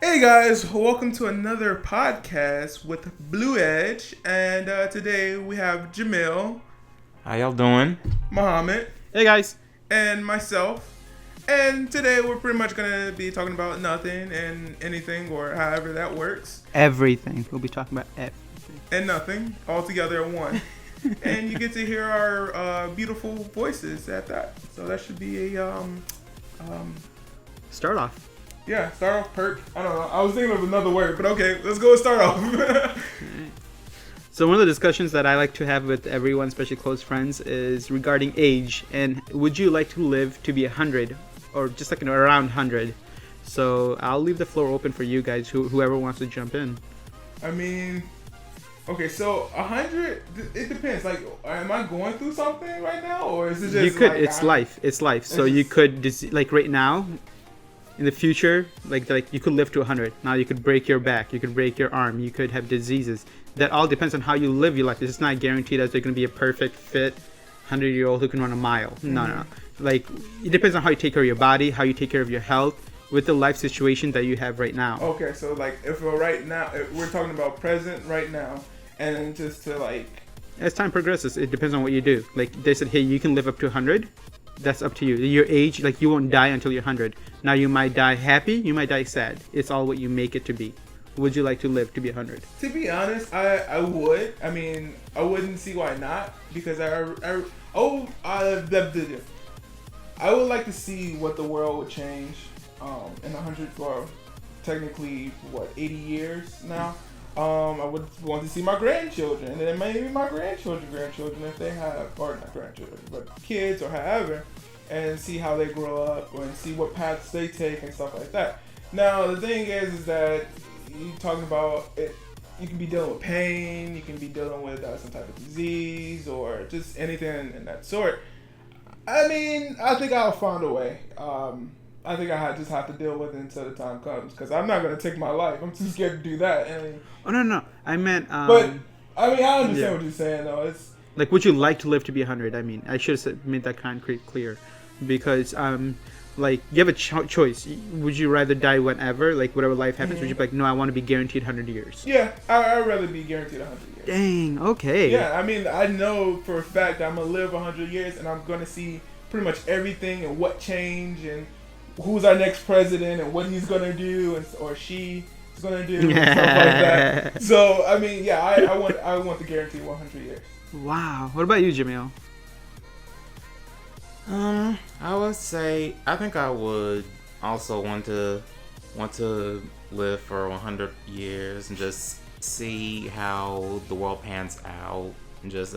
Hey guys, welcome to another podcast with BluEdge, and today we have Jamiel, How y'all doing? Mohammad, Hey guys. and myself. And today we're pretty much gonna be talking about nothing and anything, or however that works, Everything. We'll be talking about everything. and nothing all together in one. And you get to hear our beautiful voices at that. So that should be a Start off. yeah, start off perk. I don't know. I was thinking of another word, but okay, let's go and start off. So one of the discussions that I like to have with everyone, especially close friends, is regarding age. And would you like to live to be 100 or just like around 100? So I'll leave the floor open for you guys, whoever wants to jump in. I mean, okay, so 100. It depends. Like, am I going through something right now, or is it just You could. like, It's life. It's life. So you just- could like right now, in the future, like you could live to 100. Now you could break your back. You could break your arm. You could have diseases. That all depends on how you live your life. It's not guaranteed that you're going to be a perfect fit 100-year-old who can run a mile. No. Like it depends on how you take care of your body, how you take care of your health with the life situation that you have right now. Okay, so like, if we're right now, if we're talking about present right now, and then just to like, As time progresses, it depends on what you do. Like they said, hey, you can live up to 100. That's up to you. Your age, like you won't die until you're 100. Now you might die happy, you might die sad. It's all what you make it to be. Would you like to live to be 100? to be honest, I would. I mean, I wouldn't see why not, because I would like to see what the world would change in 100 for technically 80 years now. I would want to see my grandchildren, and then maybe my grandchildren if they have, or not grandchildren, but kids or however, and see how they grow up and see what paths they take and stuff like that. Now the thing is that you talking about it. You can be dealing with pain. You can be dealing with some type of disease or just anything in that sort. I mean, I think I'll find a way. I think just have to deal with it until the time comes, because I'm not gonna take my life. I'm too scared to do that. And, Oh no, I meant. but I mean, I understand yeah. what you're saying, though. It's Like, would you like to live to be 100? I mean, I should have made that concrete clear, because like you have a choice. Would you rather die whenever, like whatever life happens? Would you be like, no, I want to be guaranteed 100 years? yeah. I'd rather be guaranteed 100 years. Dang. Okay. Yeah, I mean, I know for a fact I'm gonna live 100 years, and I'm gonna see pretty much everything and what changed and who's our next president and what he's gonna do and or she is gonna do and stuff like that. So I mean, yeah, I want the guaranteed 100 years. Wow. What about you, Jamiel? I would say I think I would also want to live for 100 years and just see how the world pans out and just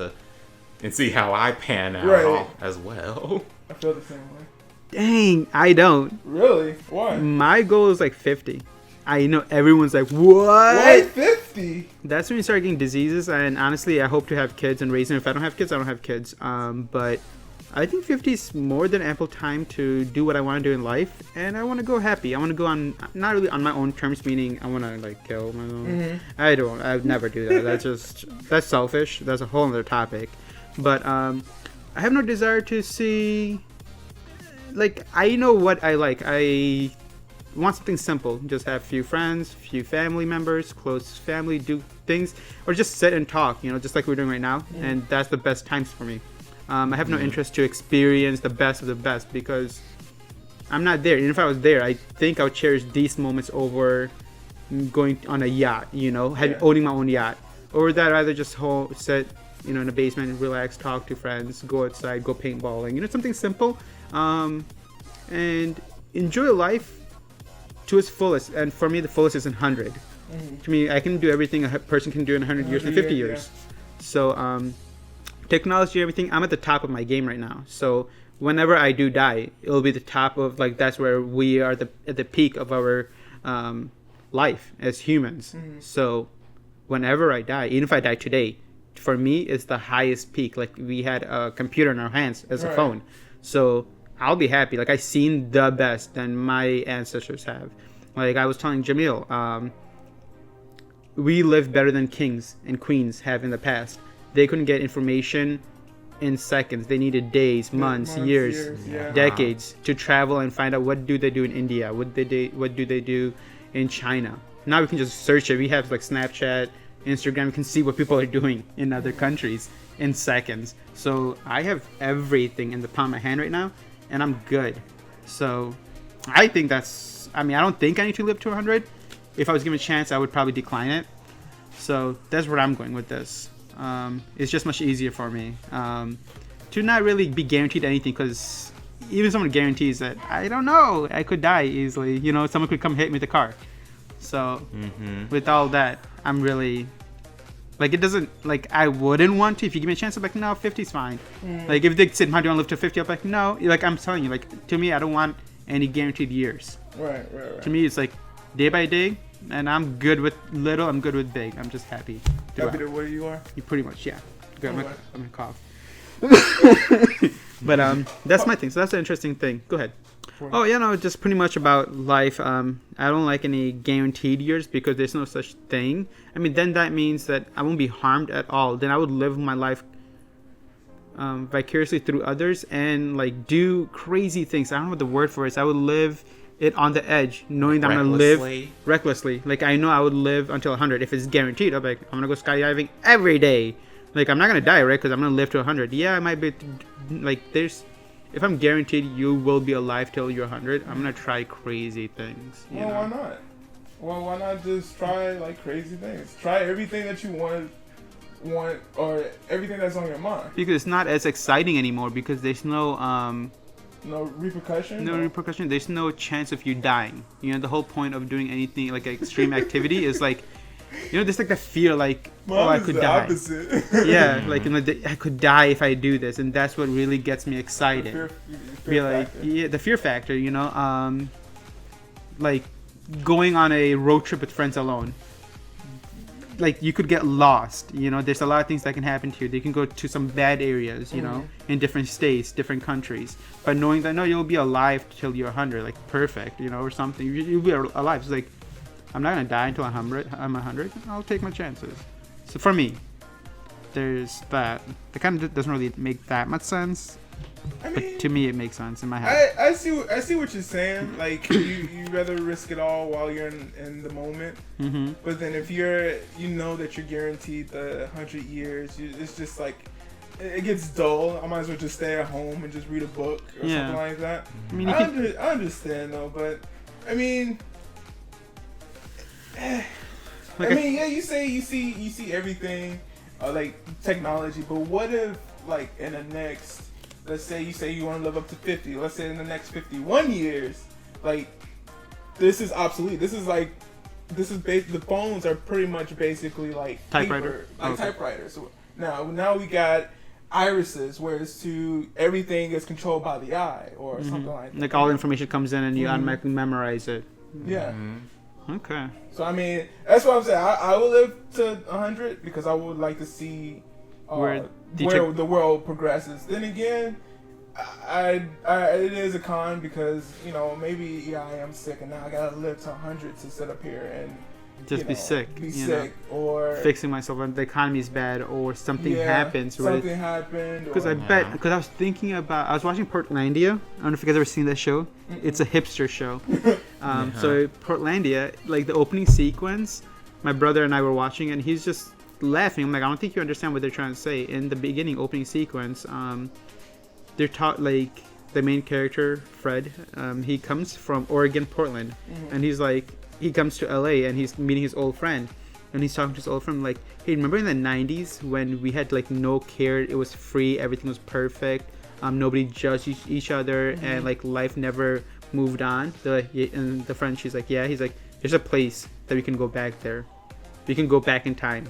and see how I pan out Right. as well. I feel the same way. Dang, I don't. Really? Why? My goal is like 50. I know everyone's like, Why what? 50? That's when you start getting diseases. And honestly, I hope to have kids and raise them. If I don't have kids, I don't have kids. But I think 50 is more than ample time to do what I want to do in life. And I want to go happy. I want to go on, not really on my own terms, meaning I want to like kill my own. I'd never do that. That's selfish. That's a whole other topic. But I have no desire to see, like, I know what I like. I want something simple. Just have few friends, few family members, close family, do things, or just sit and talk, just like we're doing right now. And that's the best times for me. I have no interest to experience the best of the best, because I'm not there. And if I was there, I think I would cherish these moments over going on a yacht, owning my own yacht. Or that I'd rather just sit, in a basement, relax, talk to friends, go outside, go paintballing, something simple, and enjoy life to its fullest. And for me, the fullest is 100. To me, I can do everything a person can do in 100 years and 50 years. So, technology, everything, I'm at the top of my game right now. So whenever I do die, it'll be the top of, like, that's where we are at the peak of our life as humans. So whenever I die, even if I die today, for me, it's the highest peak. Like, we had a computer in our hands as a phone. So I'll be happy. Like, I've seen the best than my ancestors have. Like I was telling Jamiel, we live better than kings and queens have in the past. They couldn't get information in seconds. They needed days, months, years, yeah. decades to travel and find out what do they do in India, what do they do in China. Now we can just search it. We have like Snapchat, Instagram. We can see what people are doing in other countries in seconds. So I have everything in the palm of my hand right now, and I'm good. So I think that's. I mean, I don't think I need to live to 100. If I was given a chance, I would probably decline it. So that's where I'm going with this. It's just much easier for me to not really be guaranteed anything, because even someone guarantees that, I don't know, I could die easily. You know, someone could come hit me with a car. So with all that, I'm really like, it doesn't, like, I wouldn't want to. If you give me a chance, I'm like, no, 50's fine. Like, if they said, how do you want to live to 50? I'm like, no. Like, I'm telling you, like, to me, I don't want any guaranteed years. Right. To me, it's like day by day, and I'm good with little, I'm good with big. I'm just happy. Happy to where you are? You pretty much, yeah. Good, Okay. I'm gonna cough. But that's my thing. So that's an interesting thing. Go ahead. Oh, you know, just pretty much about life. I don't like any guaranteed years, because there's no such thing. I mean, then that means that I won't be harmed at all. Then I would live my life vicariously through others and like do crazy things. I don't know what the word for it is. I would live it on the edge, knowing that I'm gonna live recklessly. Like, I know I would live until 100 if it's guaranteed. I'm like, I'm gonna go skydiving every day. Like, I'm not gonna die, right? Because I'm gonna live to 100. Yeah, I might be like, if I'm guaranteed you will be alive till you're 100, I'm gonna try crazy things. You know? Why not? Well, why not just try like crazy things? Try everything that you want, or everything that's on your mind. Because it's not as exciting anymore, because there's no repercussion. No repercussion. There's no chance of you dying. You know, the whole point of doing anything like extreme activity is like, you know, there's like the fear, like, I could die. Opposite. Yeah, like, I could die if I do this, and that's what really gets me excited. The fear factor. You know, like going on a road trip with friends alone. Like, you could get lost. You know, there's a lot of things that can happen to you. They can go to some bad areas. You know, in different states, different countries. But knowing that, no, you'll be alive till you're 100, like perfect. You know, or something. You'll be alive. It's like, I'm not gonna die until I'm 100. I'll take my chances. So for me, there's that. It kind of doesn't really make that much sense. I mean, but to me, it makes sense in my head. I see what you're saying. Like, you rather risk it all while you're in the moment. But then if you know that you're guaranteed the 100 years, it's just like, it gets dull. I might as well just stay at home and just read a book or something like that. I mean, I understand though, but I mean. Yeah, you say you see everything, like technology, but what if, like, in the next, let's say you want to live up to 50, let's say in the next 51 years, like, this is obsolete. The phones are pretty much basically like typewriter, typewriters. So now we got irises, whereas everything is controlled by the eye or something like that. Like, all information comes in and you automatically memorize it. Yeah. Okay. So I mean, that's what I'm saying. I will live to 100 because I would like to see where the world progresses. Then again, it is a con because, you know, maybe I am sick and now I gotta live to 100 to sit up here and just be sick. Or fixing myself when the economy is bad or something happens. Something happened. Because I was thinking about, I was watching Portlandia. I don't know if you guys ever seen that show. It's a hipster show. So Portlandia, like the opening sequence, my brother and I were watching and he's just laughing. I'm like, I don't think you understand what they're trying to say. In the beginning opening sequence, they're taught, like, the main character, Fred, he comes from Oregon, Portland, and he's like, he comes to LA and he's meeting his old friend, and he's talking to his old friend like, hey, remember in the 90s when we had like no care, it was free, everything was perfect, nobody judged each other, and like life never moved on. And the friend, she's like, yeah. He's like, there's a place that we can go back there. We can go back in time,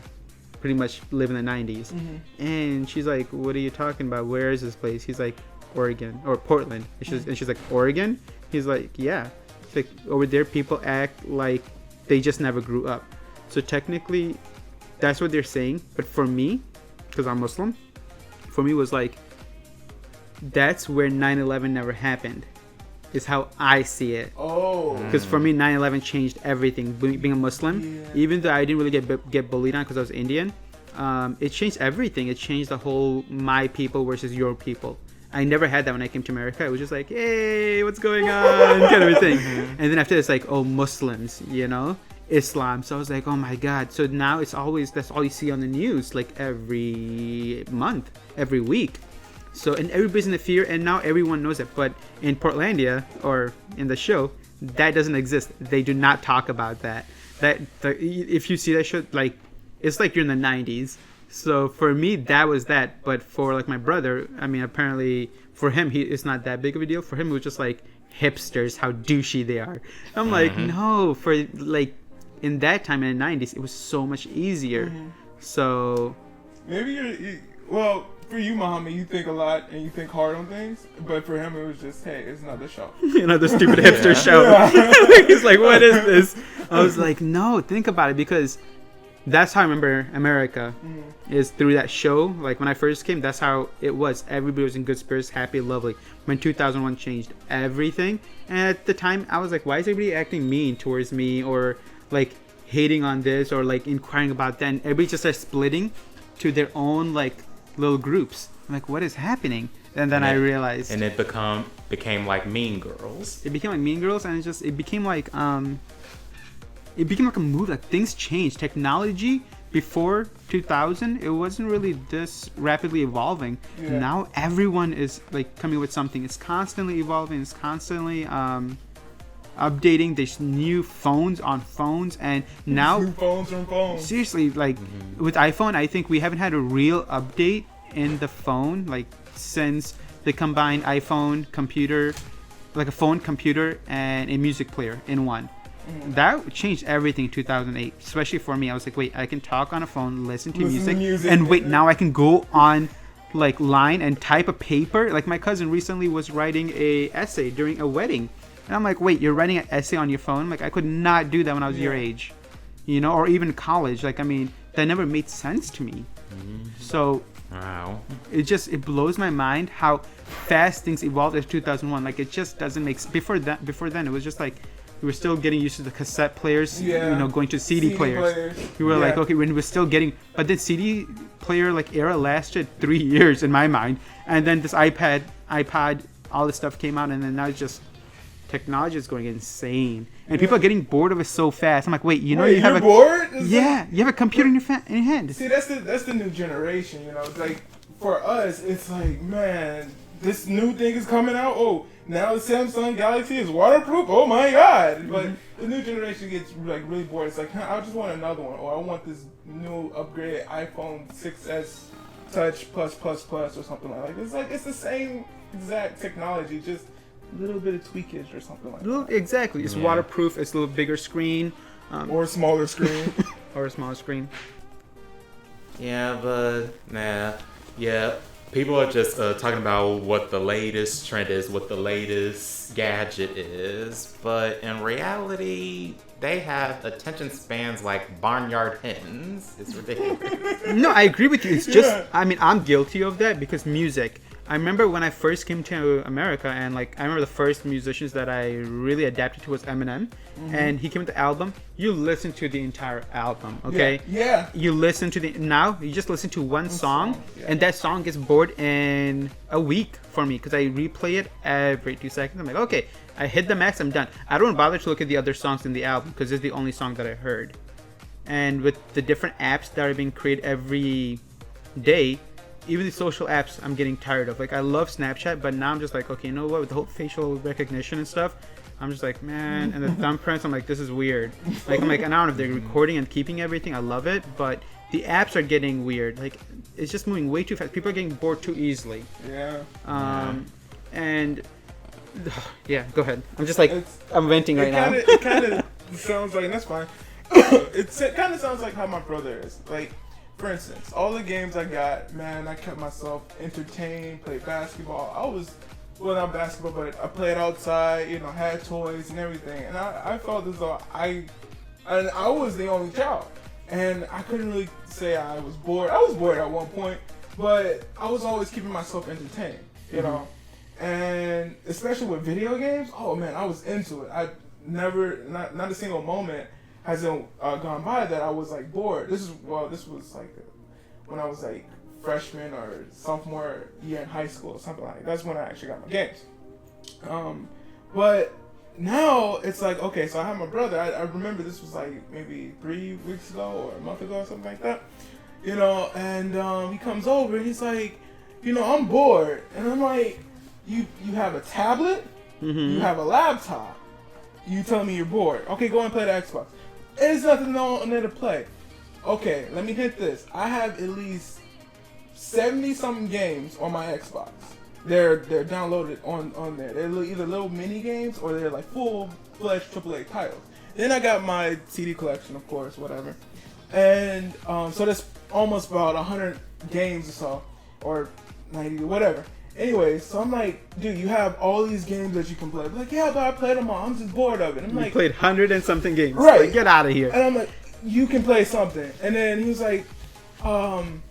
pretty much live in the 90s. And she's like, what are you talking about? Where is this place? He's like, Oregon or Portland. And she's like, Oregon? He's like, yeah. Like, over there people act like they just never grew up. So technically that's what they're saying. But for me, because I'm Muslim, for me was like, that's where 9/11 never happened, is how I see it. Because for me 9/11 changed everything. Being a Muslim, even though I didn't really get bullied on because I was Indian, it changed everything. It changed the whole my people versus your people. I never had that when I came to America. It was just like, hey, what's going on, kind of a thing. And then after it's like, oh, Muslims, you know, Islam. So I was like, oh my God. So now it's always, that's all you see on the news, like every month, every week. So, and everybody's in the fear, and now everyone knows it. But in Portlandia, or in the show, that doesn't exist. They do not talk about that. If you see that show, like, it's like you're in the 90s. So for me, that was that. But for like my brother, I mean, apparently for him, it's not that big of a deal. For him, it was just like hipsters, how douchey they are. I'm like, no, for like in that time in the 90s, it was so much easier. So maybe well, for you, Mohammad, you think a lot and you think hard on things, but for him, it was just, hey, it's another show. Another stupid hipster show. He's like, what is this? I was like, no, think about it, because that's how I remember America, is through that show. Like when I first came, that's how it was. Everybody was in good spirits, happy, lovely. When 2001 changed everything, and at the time, I was like, why is everybody acting mean towards me, or like hating on this, or like inquiring about that? And everybody just started splitting to their own like little groups. I'm like, what is happening? And then I realized, and it became like Mean Girls. It became like Mean Girls, and it became like a movie. Like things changed. Technology before 2000, it wasn't really this rapidly evolving. Now everyone is like coming with something. It's constantly evolving. It's constantly updating. There's new phones on phones, and now new phones on phones. Seriously, like with iPhone, I think we haven't had a real update in the phone like since they combined iPhone, computer, like a phone, computer, and a music player in one. That changed everything in 2008, especially for me. I was like, wait, I can talk on a phone, listen to music, and wait, now I can go on like line and type a paper. Like my cousin recently was writing a essay during a wedding, and I'm like, wait, you're writing an essay on your phone? Like I could not do that when I was your age, you know, or even college. Like, I mean, that never made sense to me. So wow, it blows my mind how fast things evolved in 2001. Like it just doesn't make before then it was just like we were still getting used to the cassette players, you know, going to CD players. We were like, okay, when we were still getting, but then CD player like era lasted 3 years in my mind, and then this iPod, all this stuff came out, and then now it's just technology is going insane, and people are getting bored of it so fast. I'm like, wait, you know, you have bored? You have a computer in your hand. See, that's the new generation, you know. It's like for us, it's like, man, this new thing is coming out. Oh, now the Samsung Galaxy is waterproof. Oh my God! But the new generation gets like really bored. It's like, I just want another one, or I want this new upgraded iPhone 6s Touch plus or something like that. It's like it's the same exact technology, just a little bit of tweakage or something like that. Exactly. It's waterproof. It's a little bigger screen, or a smaller screen, or a smaller screen. Yeah, but people are just talking about what the latest trend is, what the latest gadget is, but in reality, they have attention spans like barnyard hens. It's ridiculous. No, I agree with you. It's just, I mean, I'm guilty of that because music. I remember when I first came to America, and like I remember the first musicians that I really adapted to was Eminem, and he came with the album. You listen to the entire album, okay? Yeah. You listen to now you just listen to one song, and that song gets bored in a week for me because I replay it every 2 seconds. I'm like, okay, I hit the max, I'm done. I don't bother to look at the other songs in the album because it's the only song that I heard. And with the different apps that are being created every day, even the social apps I'm getting tired of. Like I love Snapchat, but now I'm just like, okay, you know what, with the whole facial recognition and stuff, I'm just like, man, and the thumbprints, I'm like, this is weird. Like I'm like, I don't know if they're recording and keeping everything, I love it, but the apps are getting weird. Like it's just moving way too fast. People are getting bored too easily. And yeah, go ahead. I'm just like, I'm venting right now. It kind of sounds like, and that's fine. It kind of sounds like how my brother is. Like, for instance, all the games I got, man, I kept myself entertained, played basketball. Not basketball, but I played outside, you know, had toys and everything. And I felt as though I was the only child. And I couldn't really say I was bored. I was bored at one point, but I was always keeping myself entertained, you know. And especially with video games, oh man, I was into it. I never, not a single moment hasn't gone by that I was like bored. This was like when I was like freshman or sophomore year in high school or something like that. That's when I actually got my games. But now it's like, okay, so I have my brother. I remember this was like maybe 3 weeks ago or a month ago or something like that. You know, and he comes over and he's like, you know, I'm bored. And I'm like, you have a tablet? You have a laptop? You tell me you're bored. Okay, go and play the Xbox. There's nothing on there to play. Okay, let me hit this. I have at least 70-something games on my Xbox. They're downloaded on there. They're either little mini games or they're like full-fledged AAA titles. Then I got my CD collection, of course, whatever. And so that's almost about 100 games or so, or 90, whatever. Anyways, so I'm like, dude, you have all these games that you can play. I'm like, yeah, but I played them all. I'm just bored of it. I'm like, played 100 and something games. Right. Like, get out of here. And I'm like, you can play something. And then he was like, and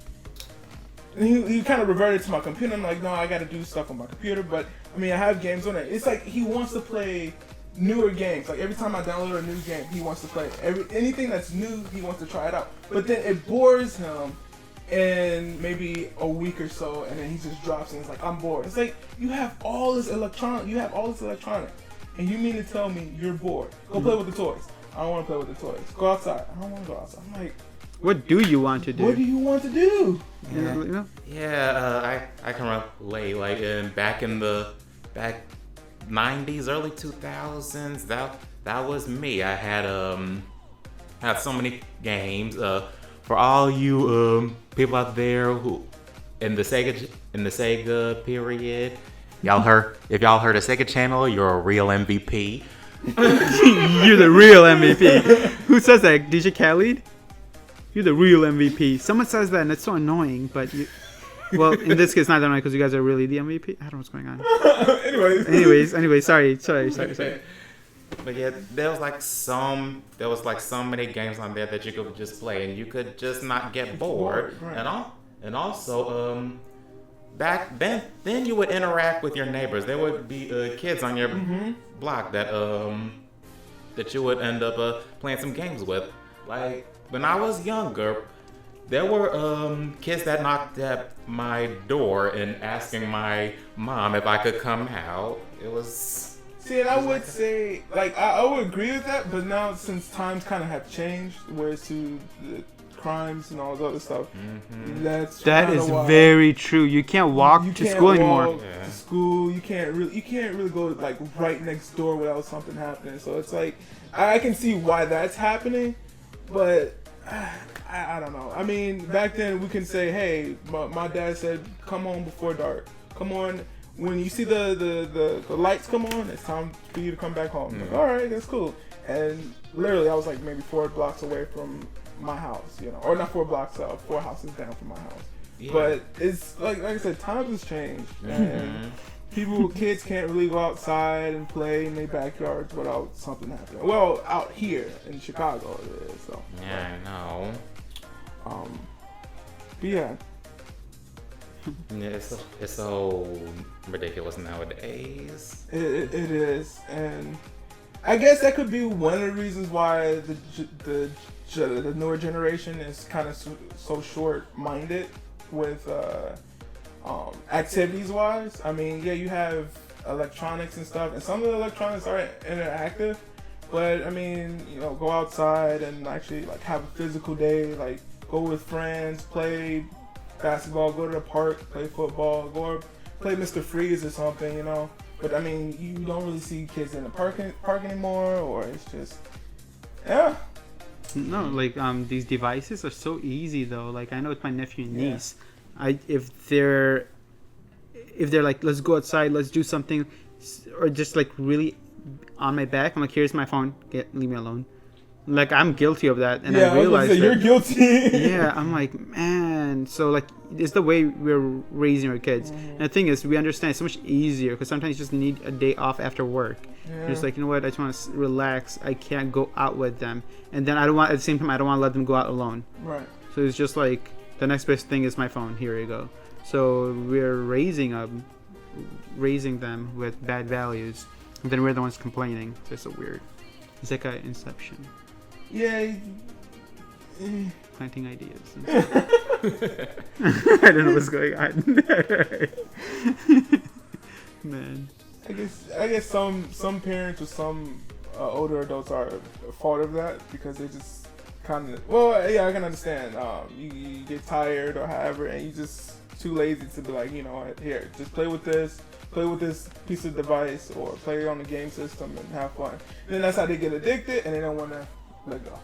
he kind of reverted to my computer. I'm like, no, I got to do stuff on my computer. But, I mean, I have games on it. It's like he wants to play newer games. Like, every time I download a new game, he wants to play it. Anything that's new, he wants to try it out. But then it bores him in maybe a week or so, and then he just drops and it's like, I'm bored. It's like, you have all this electronic, and you mean to tell me you're bored? Go play with the toys. I don't want to play with the toys. Go outside. I don't want to go outside. I'm like, what do you want to do? What do you want to do? I can relate. Like back in the 90s, early 2000s, that was me. I had so many games. For all you people out there who in the Sega period, if y'all heard a Sega channel, you're a real MVP. You're the real MVP. Who says that? DJ Khaled? You're the real MVP. Someone says that and it's so annoying, but well, in this case, not that annoying because you guys are really the MVP. I don't know what's going on. Anyways, sorry. But yeah, there was like so many games on there that you could just play and you could just not get bored. Right. And also back then you would interact with your neighbors. There would be kids on your block that you would end up playing some games with. Like when I was younger, there were kids that knocked at my door and asking my mom if I could come out. It was. See, and I would say, like, I would agree with that, but now since times kind of have changed, whereas to the crimes and all the other stuff, that is very true. You can't walk to school anymore. To school, you can't really go like right next door without something happening. So it's like, I can see why that's happening, but I don't know. I mean, back then we can say, hey, my dad said, come on before dark. Come on. When you see the lights come on, it's time for you to come back home. Like, all right, that's cool. And literally, I was like maybe 4 blocks away from my house, you know, or not 4 blocks up, 4 houses down from my house. Yeah. But it's like I said, times has changed, and kids can't really go outside and play in their backyards without something happening. Well, out here in Chicago, it is. So yeah, I know. But yeah. Yeah, it's so ridiculous nowadays. It is, and I guess that could be one of the reasons why the newer generation is kind of so short-minded with activities-wise. I mean, yeah, you have electronics and stuff, and some of the electronics are interactive, but I mean, you know, go outside and actually like have a physical day, like go with friends, play basketball, go to the park, play football, go play Mr. Freeze or something, you know. But I mean, you don't really see kids in the park anymore, or it's just, yeah. No, like these devices are so easy though. Like I know with my nephew and niece, if they're like, let's go outside, let's do something, or just like really on my back, I'm like, here's my phone, leave me alone. Like I'm guilty of that, and I realize that you're guilty. Yeah, I'm like, man. So like, it's the way we're raising our kids. And the thing is, we understand it's so much easier because sometimes you just need a day off after work. You're just like, you know what? I just want to relax. I can't go out with them, and then at the same time, I don't want to let them go out alone. Right. So it's just like the next best thing is my phone. Here you go. So we're raising them with bad values, and then we're the ones complaining. So it's so weird. It's like an inception. Yeah. Planting ideas. I don't know what's going on. Man. I guess some parents or some older adults are a fault of that because they just kind of. Well, yeah, I can understand. You get tired or however, and you just too lazy to be like, you know what, here, just play with this piece of device or play on the game system and have fun. And then that's how they get addicted and they don't want to let go.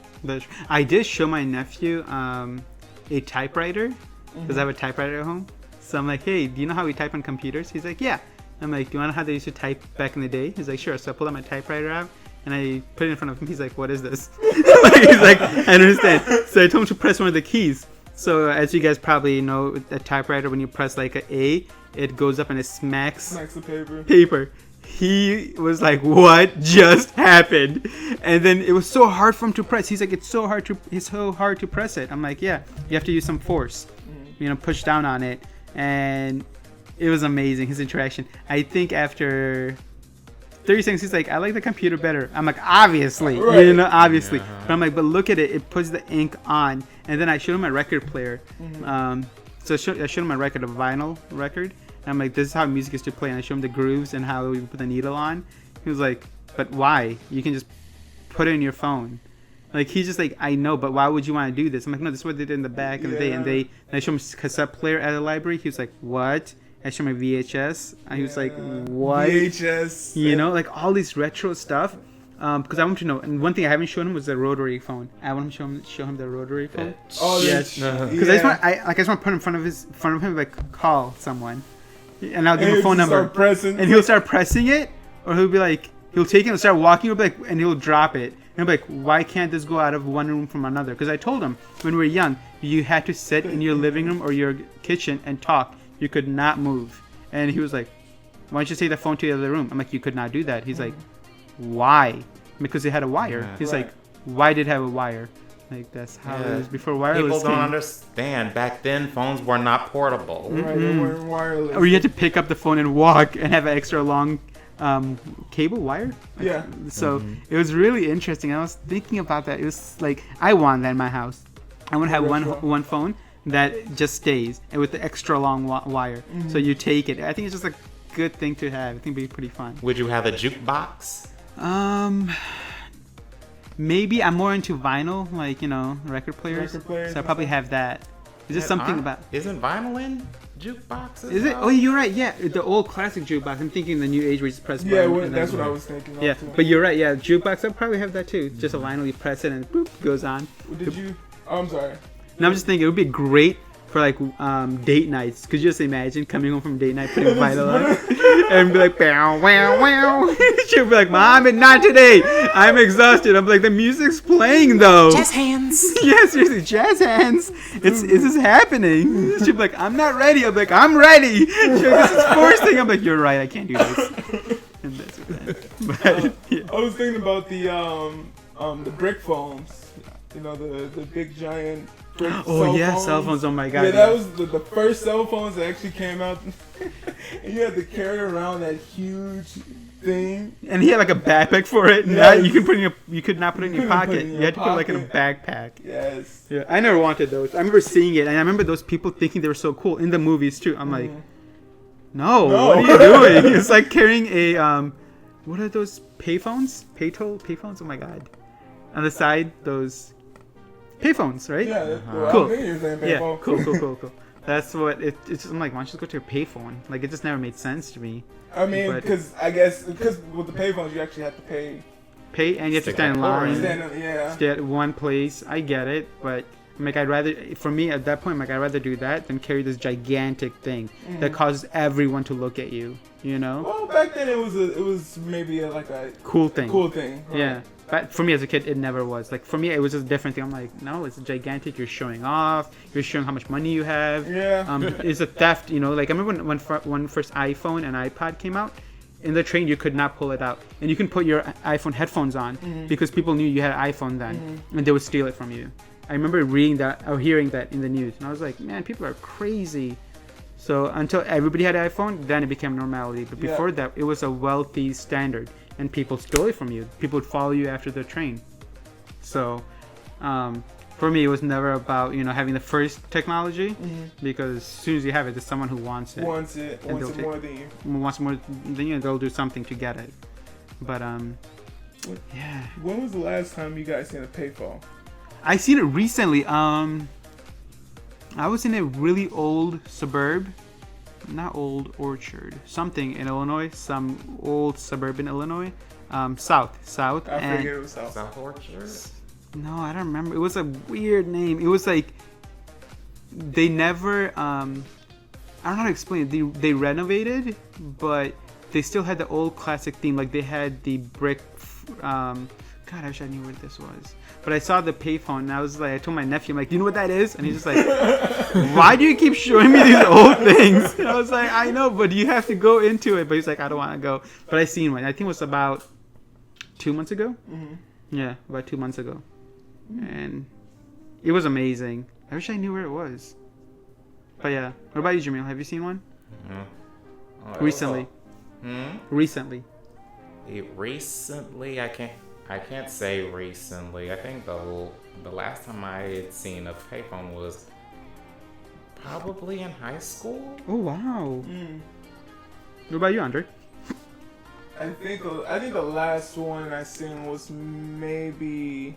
I did show my nephew a typewriter because I have a typewriter at home. So I'm like, hey, do you know how we type on computers? He's like, yeah. I'm like, do you want to know how they used to type back in the day? He's like, sure. So I pulled out my typewriter out and I put it in front of him. He's like, what is this? He's like, I don't understand. So I told him to press one of the keys. So as you guys probably know, a typewriter, when you press like an A, it goes up and it smacks the paper. He was like, what just happened? And then it was so hard for him to press. He's like, it's so hard to press it. I'm like, yeah, you have to use some force, push down on it. And it was amazing, his interaction. I think after 30 seconds, he's like, I like the computer better. I'm like, obviously, obviously. Yeah. But I'm like, but look at it. It puts the ink on. And then I showed him my record player. So I showed him my record, a vinyl record. And I'm like, this is how music is to play. And I showed him the grooves and how we put the needle on. He was like, but why? You can just put it in your phone. Like, he's just like, I know, but why would you want to do this? I'm like, no, this is what they did in the back of the day. And I showed him a cassette player at the library. He was like, what? I showed him my VHS. And he was like, what? VHS. Like all this retro stuff. Because I want to know. And one thing I haven't shown him was the rotary phone. I want to show him the rotary phone. Oh, yes. Because I just want to put in front of him, like, call someone. And I'll give him a phone number. And he'll start pressing it. Or he'll be like, he'll take it and start walking. And he'll drop it. And he'll be like, why can't this go out of one room from another? Because I told him when we were young, you had to sit in your living room or your kitchen and talk. You could not move. And he was like, why don't you take the phone to the other room? I'm like, you could not do that. He's like, why? Because it had a wire. He's like, why did it have a wire? Like, that's how it was before wireless. People don't understand. Back then, phones were not portable. Right, they weren't wireless. Or you had to pick up the phone and walk and have an extra long cable wire. Yeah. So it was really interesting. I was thinking about that. It was like, I want that in my house. I want to have one phone that just stays and with the extra long wire. So you take it. I think it's just a good thing to have. I think it'd be pretty fun. Would you have a jukebox? Maybe I'm more into vinyl, like, record players. So I probably have that. Is there something about? Isn't vinyl in jukeboxes? Is it? Oh, you're right. Yeah, the old classic jukebox. I'm thinking the new age where you just press. Yeah, that's what I was thinking. Yeah, but you're right. Yeah, jukebox. I'll probably have that too. Just a vinyl, you press it and boop, goes on. Did you? Oh, I'm sorry. And I'm just thinking it would be great for like date nights. Could you just imagine coming home from date night, putting vinyl on, and be like, wow, wow, wow. She'll be like, Mohammad, not today. I'm exhausted. I'm like, the music's playing though. Jazz hands. Yeah, seriously, jazz hands. Is this happening? She'll be like, I'm not ready. I'm like, I'm ready. She'll be like, this is forcing. I'm like, you're right. I can't do this. And that's what that. But, yeah. I was thinking about the brick phones. The big giant brick cell phones. Oh my god. Yeah, that was the first cell phones that actually came out. And you had to carry around that huge thing. And he had like a backpack for it. Yes. You could not put it in your pocket. You had to put it like in a backpack. Yes. Yeah, I never wanted those. I remember seeing it, and I remember those people thinking they were so cool in the movies too. I'm like, no, what are you doing? It's like carrying a what are those payphones? Payphones? Oh my god. On the side, those payphones, right? Yeah, cool. Yeah, cool. That's what it's. I'm like, why don't you just go to a payphone? Like, it just never made sense to me. I mean, because with the payphones, you actually have to pay, and you have to stand in line. Stay at one place. I get it, but I'm like, for me at that point, I'm like, I'd rather do that than carry this gigantic thing that causes everyone to look at you. Well, back then it was maybe like a cool thing. Right? Yeah. But for me as a kid, it never was. Like, for me, it was just a different thing. I'm like, no, it's gigantic. You're showing off. You're showing how much money you have. Yeah. It's a theft, Like, I remember when first iPhone and iPod came out, in the train, you could not pull it out. And you can put your iPhone headphones on because people knew you had an iPhone then. And they would steal it from you. I remember reading that or hearing that in the news. And I was like, man, people are crazy. So until everybody had an iPhone, then it became normality. But before that, it was a wealthy standard. And people stole it from you. People would follow you after the train. So, For me, it was never about having the first technology, because as soon as you have it, there's someone who wants it. Wants it more than you. Wants more than you, and they'll do something to get it. But yeah. When was the last time you guys seen a payphone? I seen it recently. I was in a really old suburb, not old orchard, something in Illinois, some old suburban Illinois, south. I figured it was South. South Orchard? No, I don't remember. It was a weird name. It was like they never. I don't know how to explain it. They renovated, but they still had the old classic theme. Like they had the brick. God, I wish I knew what this was. But I saw the payphone, and I told my nephew, I'm like, do you know what that is? And he's just like, why do you keep showing me these old things? And I was like, I know, but you have to go into it. But he's like, I don't want to go. But I seen one. I think it was about 2 months ago. Mm-hmm. Yeah, about 2 months ago. And it was amazing. I wish I knew where it was. But yeah. What about you, Jamiel? Have you seen one? Mm-hmm. Recently. Recently. Recently, I can't say recently. I think the last time I had seen a payphone was probably in high school. Oh wow. What about you, Andre? I think the last one I seen was maybe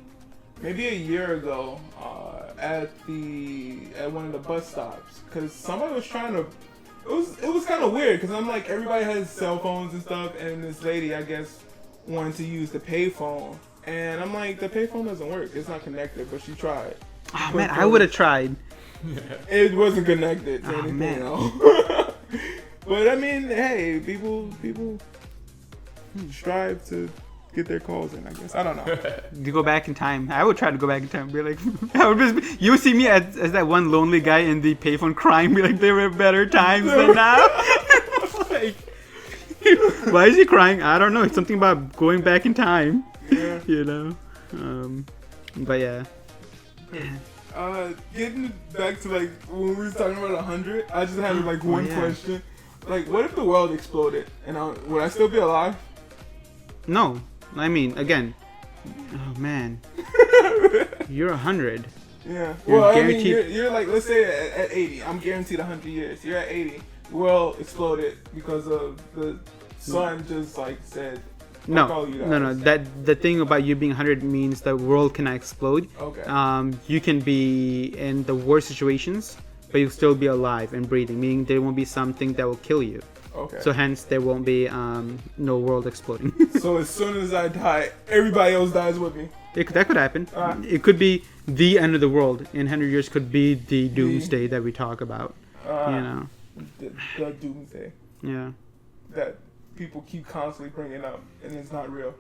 a year ago at one of the bus stops, because somebody was trying to. It was kind of weird, because I'm like, everybody has cell phones and stuff, and this lady, I guess, wanted to use the payphone, and I'm like, the payphone doesn't work. It's not connected, but she tried. Oh man, I would have tried. It wasn't connected to anything man. else. But I mean, hey, people strive to get their calls in, I guess. I don't know. To go back in time, I would try to go back in time. Be like, you would see me as that one lonely guy in the payphone crying. Be like, there were better times than now. Like, why is he crying? I don't know. It's something about going back in time. Yeah. But yeah. Getting back to like when we were talking about 100, I just had like one question. Like, what if the world exploded and would I still be alive? No. I mean, again, oh man, you're 100. Yeah. Well, I mean, you're like, let's say at 80, I'm guaranteed 100 years. You're at 80. The world exploded because of the sun just like said. No. That the thing about you being 100 means the world cannot explode. Okay. You can be in the worst situations, but you'll still be alive and breathing. Meaning there won't be something that will kill you. Okay. So hence there won't be no world exploding. So as soon as I die, everybody else dies with me. That could happen. It could be the end of the world. In 100 years could be the doomsday that we talk about. The doomsday. Yeah. That people keep constantly bringing up, and it's not real.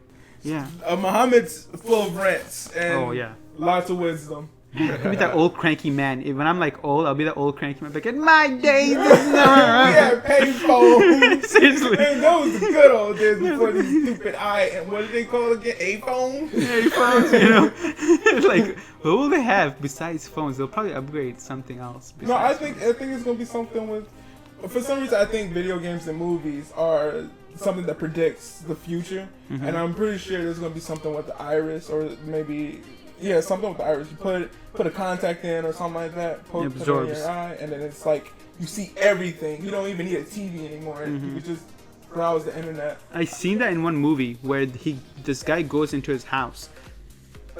Yeah. Muhammad's full of rants and lots of wisdom. I'll be that old cranky man. When I'm like old, I'll be that old cranky man. Like, in my days, this is never yeah, payphone. Seriously. And those were the good old days before these stupid and what do they call it again? A-phones? A-phones, you know. It's like, what will they have besides phones? They'll probably upgrade something else. No, I think it's gonna be something with. For some reason, I think video games and movies are something that predicts the future, and I'm pretty sure there's gonna be something with the iris, or maybe. Yeah, something with the iris. You put a contact in or something like that, put it in your eye, and then it's like you see everything. You don't even need a TV anymore. You can just browse the internet. I seen that in one movie where this guy goes into his house,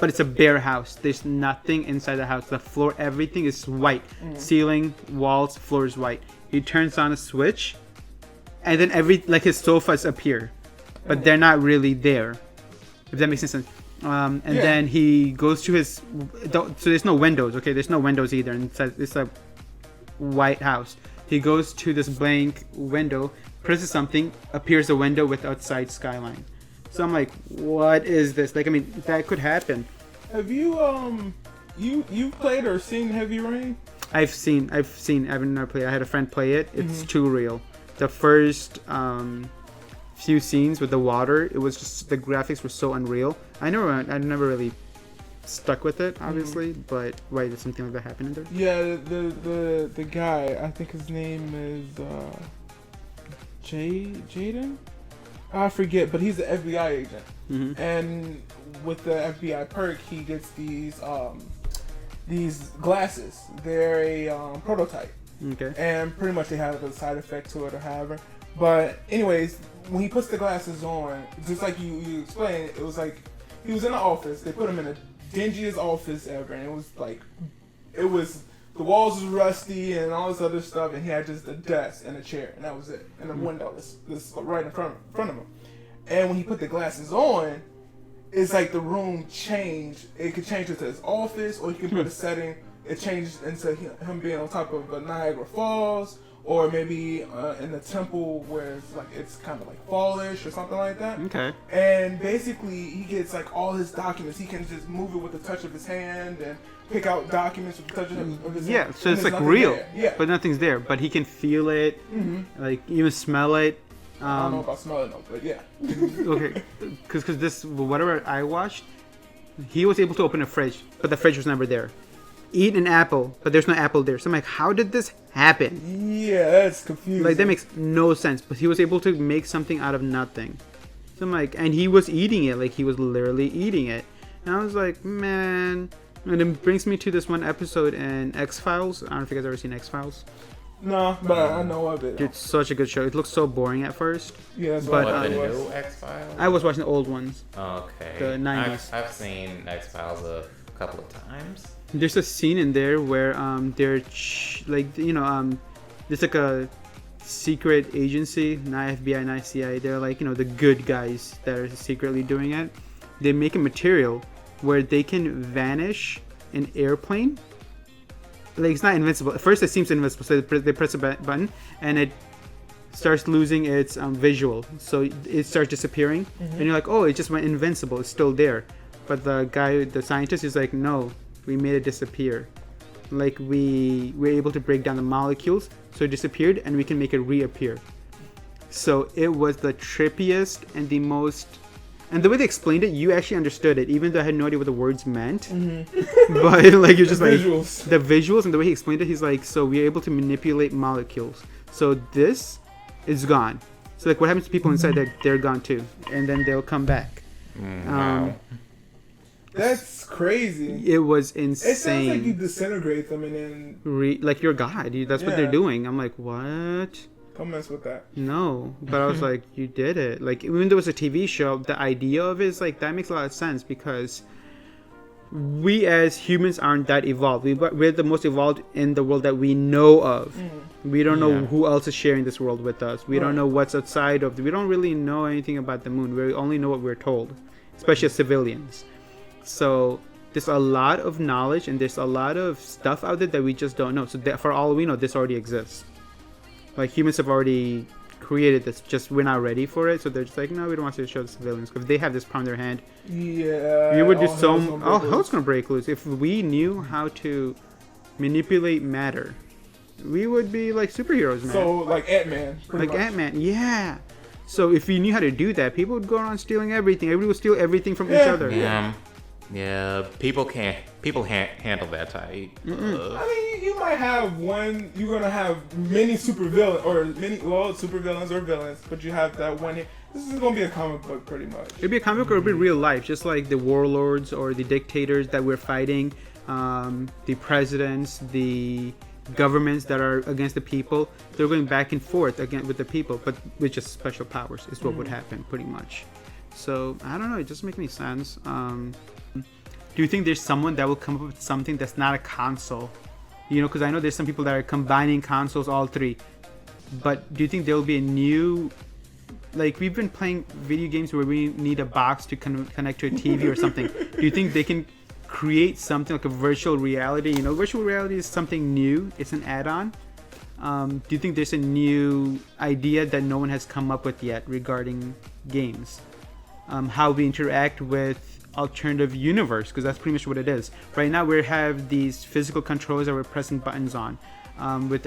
but it's a bare house. There's nothing inside the house. The floor, everything is white. Ceiling, walls, floor is white. He turns on a switch, and then his sofas appear, but they're not really there. If that makes sense. Then he goes to his. So there's no windows. Okay, there's no windows either, and it's a white house. He goes to this blank window, presses something, appears a window with outside skyline. So I'm like, what is this? Like, I mean, that could happen. Have you you played or seen Heavy Rain? I've seen. I've never played. I had a friend play it. It's too real. The first few scenes with the water, it was just the graphics were so unreal. I never really stuck with it, obviously, but why did something like that happen in there? Yeah, the guy, I think his name is Jaden. I forget, but he's an FBI agent, and with the FBI perk, he gets these these glasses. They're a prototype. Okay. And pretty much they have a side effect to it or however. But anyways, when he puts the glasses on, just like you explained, it was like he was in the office. They put him in the dingiest office ever, and it was the walls was rusty and all this other stuff, and he had just a desk and a chair, and that was it, and a window this right in front of him. And when he put the glasses on, it's like the room changed. It could change into his office, or you can put a setting. It changed into him being on top of Niagara Falls, or maybe in the temple where it's kind of like fallish or something like that. Okay. And basically, he gets like all his documents. He can just move it with the touch of his hand and pick out documents with the touch of his hand. Yeah, so And it's there's like nothing real, there. Yeah. but nothing's there. But he can feel it, like even smell it. I don't know about smelling though, but yeah. Okay, because this whatever I watched, he was able to open a fridge, but the fridge was never there. Eat an apple, but there's no apple there. So I'm like, how did this happen? Yeah, that's confusing. Like that makes no sense. But he was able to make something out of nothing. So I'm like, and he was eating it, like he was literally eating it. And I was like, man. And it brings me to this one episode in X-Files. I don't know if you guys ever seen X-Files. No, but I know of it. Dude, it's such a good show. It looks so boring at first. Yeah, that's but, what What, I the was. new X-Files? I was watching the old ones. Okay. The 90s. I've seen X-Files a couple of times. There's a scene in there where there's like a secret agency, not FBI, not CIA. They're like, the good guys that are secretly doing it. They make a material where they can vanish an airplane. Like, it's not invincible. At first it seems invincible, so they press a button and it starts losing its visual. So it starts disappearing. And you're like, oh, it just went invincible. It's still there. But the scientist is like, no, we made it disappear. Like, we were able to break down the molecules, so it disappeared, and we can make it reappear. So it was the trippiest and the most... And the way they explained it, you actually understood it, even though I had no idea what the words meant. But, like, you're just The like... visuals. The visuals and the way he explained it, he's like, so we're able to manipulate molecules. So this is gone. So, like, what happens to people inside that they're gone too. And then they'll come back. Wow. That's crazy. It was insane. It sounds like you disintegrate them and then Like you're God. That's what they're doing. I'm like, what? don't mess with that. No. But I was like, you did it. Like, even though it was a TV show, the idea of it is like, that makes a lot of sense because we as humans aren't that evolved. We're the most evolved in the world that we know of. We don't know who else is sharing this world with us. We don't know what's outside of. We don't really know anything about the moon. We only know what we're told, especially as civilians. So there's a lot of knowledge and there's a lot of stuff out there that we just don't know. So for all we know, this already exists. Like, humans have already created this, just we're not ready for it. So they're just like, no, we don't want to show the civilians. Because if they have this power in their hand, we would do all hell's gonna break loose. If we knew how to manipulate matter, we would be like superheroes, man. So like Ant-Man. Like Ant-Man, yeah. So if we knew how to do that, people would go around stealing everything. Everybody would steal everything from each other. Yeah, people can't handle that tight. I mean, you might have one. You're gonna have many supervillains or supervillains or villains, but you have that one. This is gonna be a comic book, pretty much. It'd be a comic book or it'd be real life, just like the warlords or the dictators that we're fighting, the presidents, the governments that are against the people. They're going back and forth again with the people, but with just special powers is what would happen, pretty much. So I don't know. It doesn't make any sense. Do you think there's someone that will come up with something that's not a console? Because I know there's some people that are combining consoles, all three. But do you think there will be a new... Like, we've been playing video games where we need a box to connect to a TV or something. Do you think they can create something like a virtual reality? Virtual reality is something new. It's an add-on. Do you think there's a new idea that no one has come up with yet regarding games? How we interact with alternative universe, because that's pretty much what it is. Right now we have these physical controllers that we're pressing buttons on, with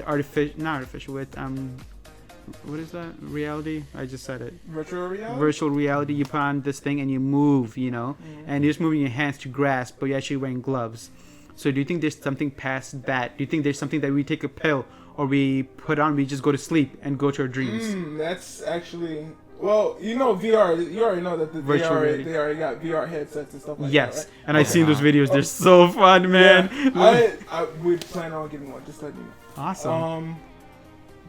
what is that? Reality? I just said it. Virtual reality? Virtual reality, you put on this thing and you move, and you're just moving your hands to grasp, but you're actually wearing gloves. So do you think there's something past that? Do you think there's something that we take a pill or we put on, we just go to sleep and go to our dreams? That's actually Well, you know VR. You already know that Virtual reality. they already got VR headsets and stuff like Yes, that, right? and I've seen those videos. They're so fun, man. Yeah, I would plan on getting one. Just letting you know. Awesome.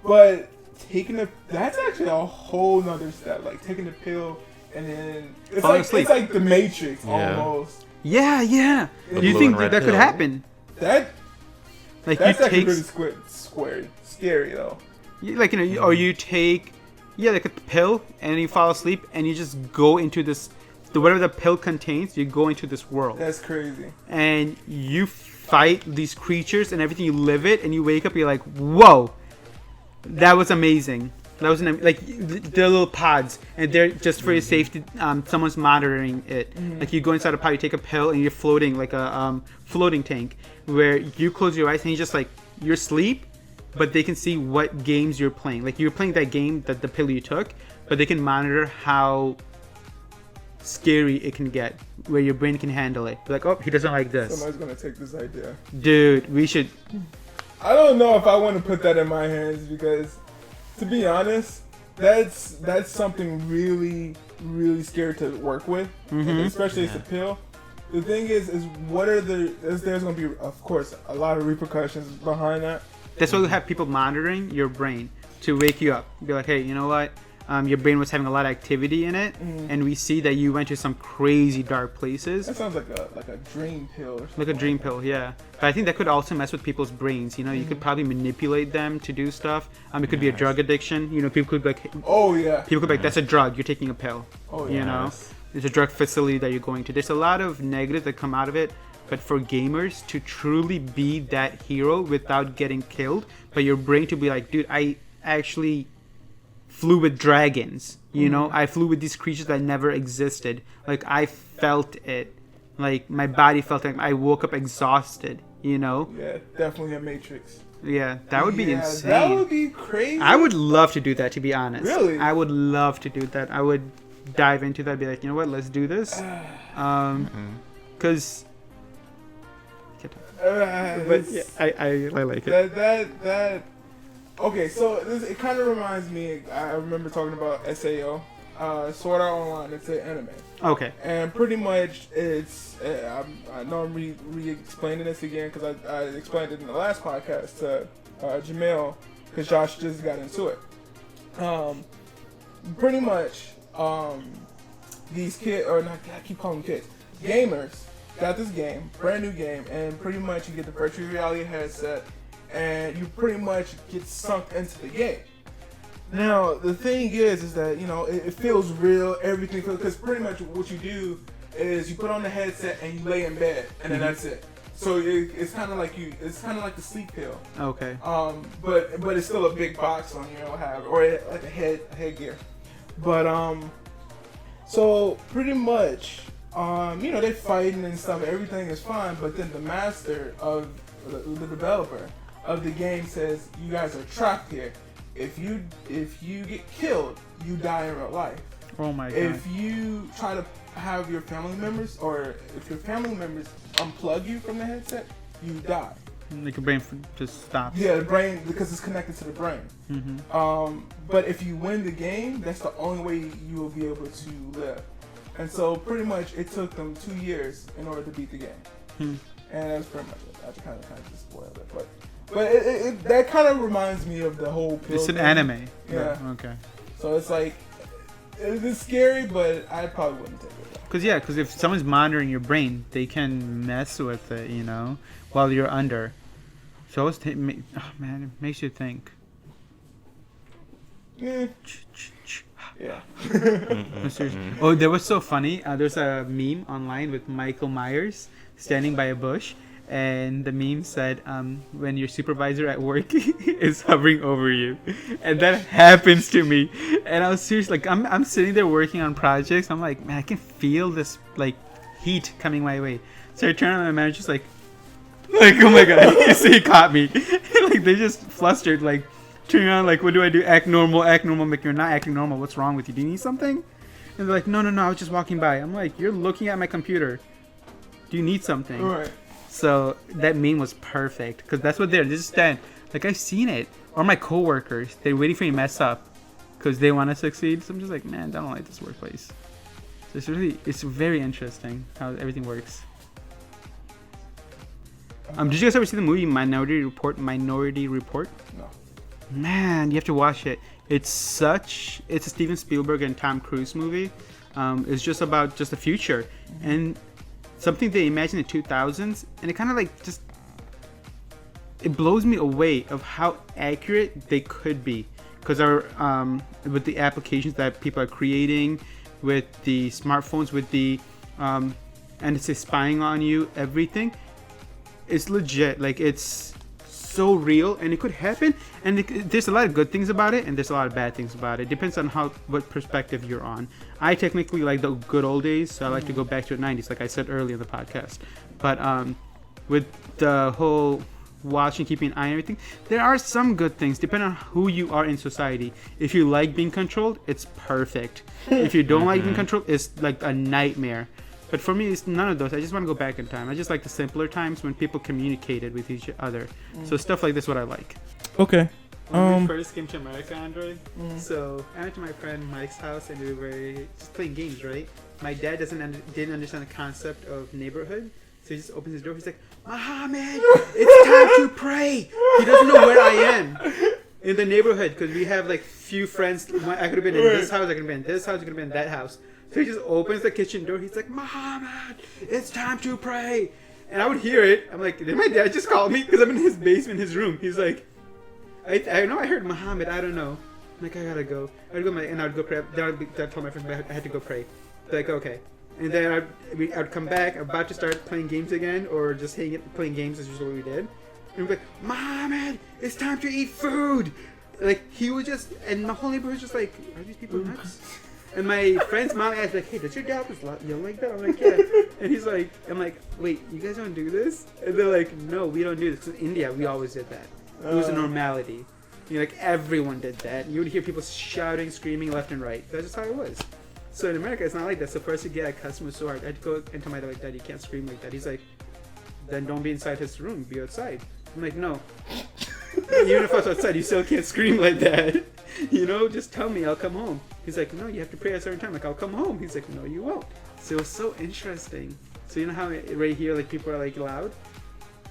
But that's actually a whole nother step. Like taking the pill and then it's like the Matrix almost. Yeah. The Do you blue think and red that could pill. happen? That's You actually take really scary though. or you take like a pill and you fall asleep and you just go into this whatever the pill contains. You go into this world. That's crazy. And you fight these creatures and everything. You live it and you wake up. You're like, whoa, that was amazing. That was the little pods, and they're just for your safety. Someone's monitoring it. Like you go inside a pod, you take a pill, and you're floating like a floating tank, where you close your eyes and you just like you're asleep, but they can see what games you're playing. Like you're playing that game that the pill you took, but they can monitor how scary it can get, where your brain can handle it. Like, oh, he doesn't like this. Somebody's gonna take this idea. Dude, we should. I don't know if I want to put that in my hands because, to be honest, that's something really, really scary to work with, especially as a pill. The thing is what are there's going to be, of course, a lot of repercussions behind that. That's why we have people monitoring your brain to wake you up. Be like, hey, you know what? Your brain was having a lot of activity in it, and we see that you went to some crazy dark places. That sounds like a dream pill or something. Like a dream pill, yeah. But I think that could also mess with people's brains. You know, you could probably manipulate them to do stuff. It could be a drug addiction. You know, people could be like, oh yeah. People could be like, that's a drug. You're taking a pill. Oh yeah. You know, it's a drug facility that you're going to. There's a lot of negatives that come out of it. But for gamers to truly be that hero without getting killed, but your brain to be like, dude, I actually flew with dragons, you know, I flew with these creatures that never existed. Like I felt it, like my body felt like I woke up exhausted, you know. Yeah, definitely a Matrix. Yeah, that would be insane. That would be crazy. I would love to do that, to be honest. Really? I would love to do that. I would dive into that, be like, you know what, let's do this. Because but yeah, I like it. That okay, so it kind of reminds me. I remember talking about SAO, Sword Art Online. It's an anime. Okay. And pretty much it's. I know I'm re-explaining this again because I explained it in the last podcast to Jamiel because Josh just got into it. Pretty much, these kids, or not, I keep calling them kids, gamers got this game, brand new game, and pretty much you get the virtual reality headset, and you pretty much get sunk into the game. Now the thing is that, you know, it feels real, everything, because pretty much what you do is you put on the headset and you lay in bed, and then that's it. So it's kind of like the sleep pill. Okay. But it's still a big box on you, or like a headgear. But so pretty much. You know, they're fighting and stuff, everything is fine, but then the master of the developer of the game says, you guys are trapped here. If you get killed, you die in real life. Oh my god. If you try to have your family members, or if your family members unplug you from the headset, you die. Like your brain just stops. Yeah, the brain, because it's connected to the brain. But if you win the game, that's the only way you will be able to live. And so pretty much it took them 2 years in order to beat the game. And that's pretty much it. I kind of just spoiled it. But it that kind of reminds me of the whole pill It's an thing. anime. Yeah. Okay. So it's like, it's scary, but I probably wouldn't take it. Because if someone's monitoring your brain, they can mess with it, you know, while you're under. So oh man, it makes you think. Yeah. Oh, that was so funny. There's a meme online with Michael Myers standing by a bush, and the meme said, when your supervisor at work is hovering over you. And that happens to me. And I was serious, like I'm sitting there working on projects. I'm like, man, I can feel this like heat coming my way. So I turn on my manager's like, oh my god, he caught me. Like they just flustered, like turning around, like, what do I do? Act normal. I'm like, you're not acting normal. What's wrong with you? Do you need something? And they're like, no, I was just walking by. I'm like, you're looking at my computer. Do you need something? Right. So that meme was perfect because that's what they just stand. Like I've seen it. Or my coworkers, they're waiting for you to mess up. because they want to succeed. So I'm just like, man, I don't like this workplace. So it's very interesting how everything works. Did you guys ever see the movie Minority Report? No. Man, you have to watch it. It's a Steven Spielberg and Tom Cruise movie. It's just about just the future and something they imagined in the 2000s, and it kind of like just it blows me away of how accurate they could be, because with the applications that people are creating, with the smartphones, with the and it's spying on you, everything. It's legit. Like, it's so real, and it could happen. And there's a lot of good things about it, and there's a lot of bad things about it. Depends on what perspective you're on. I technically like the good old days, so I like to go back to the 90s, like I said earlier in the podcast. But with the whole watching, keeping an eye on everything, there are some good things depending on who you are in society. If you like being controlled, it's perfect. If you don't like being controlled, it's like a nightmare. But for me, it's none of those. I just want to go back in time. I just like the simpler times when people communicated with each other. So stuff like this is what I like. Okay. When we first came to America, Android, so I went to my friend Mike's house and we were just playing games, right? My dad didn't understand the concept of neighborhood, so he just opens his door. He's like, Mohammad, it's time to pray. He doesn't know where I am in the neighborhood, because we have like few friends. I could have been in this house, I could have been in this house, I could have been in that house. So he just opens the kitchen door. He's like, Mohammad, it's time to pray. And I would hear it. I'm like, did my dad just call me? Because I'm in his basement, his room. He's like, I know I heard Mohammad. I don't know. I'm like, I gotta go. I'd go and I'd go pray. Then I'd tell my friends I had to go pray. They're like, okay. And then I'd come back, about to start playing games again, or just playing games as usual we did. And we'd be like, Mohammad, it's time to eat food. Like, he was just, and my whole neighborhood was just like, are these people nuts? And my friend's mom asked, like, hey, does your dad was yelling like that? I'm like, yeah. And he's like, I'm like, wait, you guys don't do this? And they're like, no, we don't do this. Because in India, we always did that. It was a normality. You know, like, everyone did that. You would hear people shouting, screaming left and right. That's just how it was. So in America, it's not like that. So for us to get accustomed so hard, I'd go into my dad like, Dad, you can't scream like that. He's like, then don't be inside his room. Be outside. I'm like, no. Even if I was outside, you still can't scream like that. You know, just tell me, I'll come home. He's like, no, you have to pray at a certain time. Like, I'll come home. He's like, no, you won't. So it was so interesting. So you know how right here, like, people are like loud?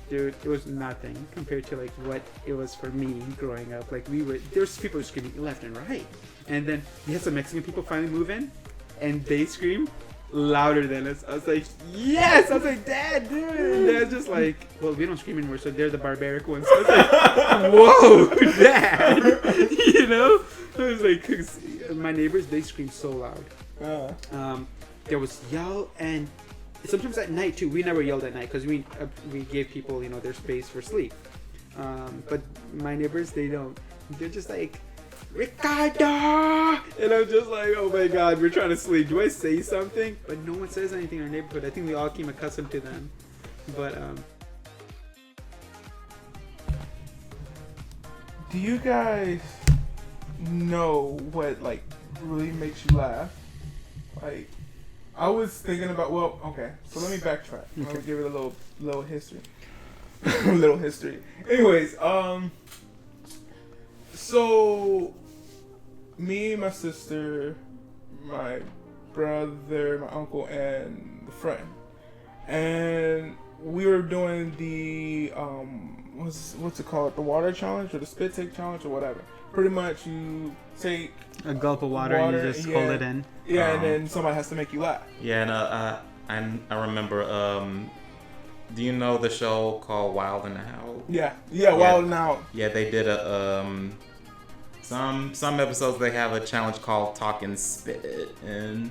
Dude, it was nothing compared to like what it was for me growing up. Like, there's people screaming left and right. And then we had some Mexican people finally move in, and they scream louder than us. I was like, yes! I was like, Dad, dude! And Dad's just like, well, we don't scream anymore, so they're the barbaric ones. I was like, whoa, Dad! You know? I was like, 'cause my neighbors, they scream so loud. There was yell, and sometimes at night too. We never yelled at night because we gave people, you know, their space for sleep. But my neighbors, they don't. They're just like, Ricardo! And I'm just like, oh my God, we're trying to sleep. Do I say something? But no one says anything in our neighborhood. I think we all came accustomed to them. But do you guys know what like really makes you laugh? Like, I was thinking about, well, okay, so let me backtrack. I'm gonna give it a little history. Little history. Anyways, so me, my sister, my brother, my uncle, and the friend, and we were doing the what's it called, the water challenge or the spit take challenge or whatever. Pretty much you take a gulp of water and you just hold it in. Yeah, and then somebody has to make you laugh. Yeah, and I remember. Do you know the show called Wild and Out? Yeah, Wild and Out. Yeah, they did a some episodes they have a challenge called Talk and Spit, and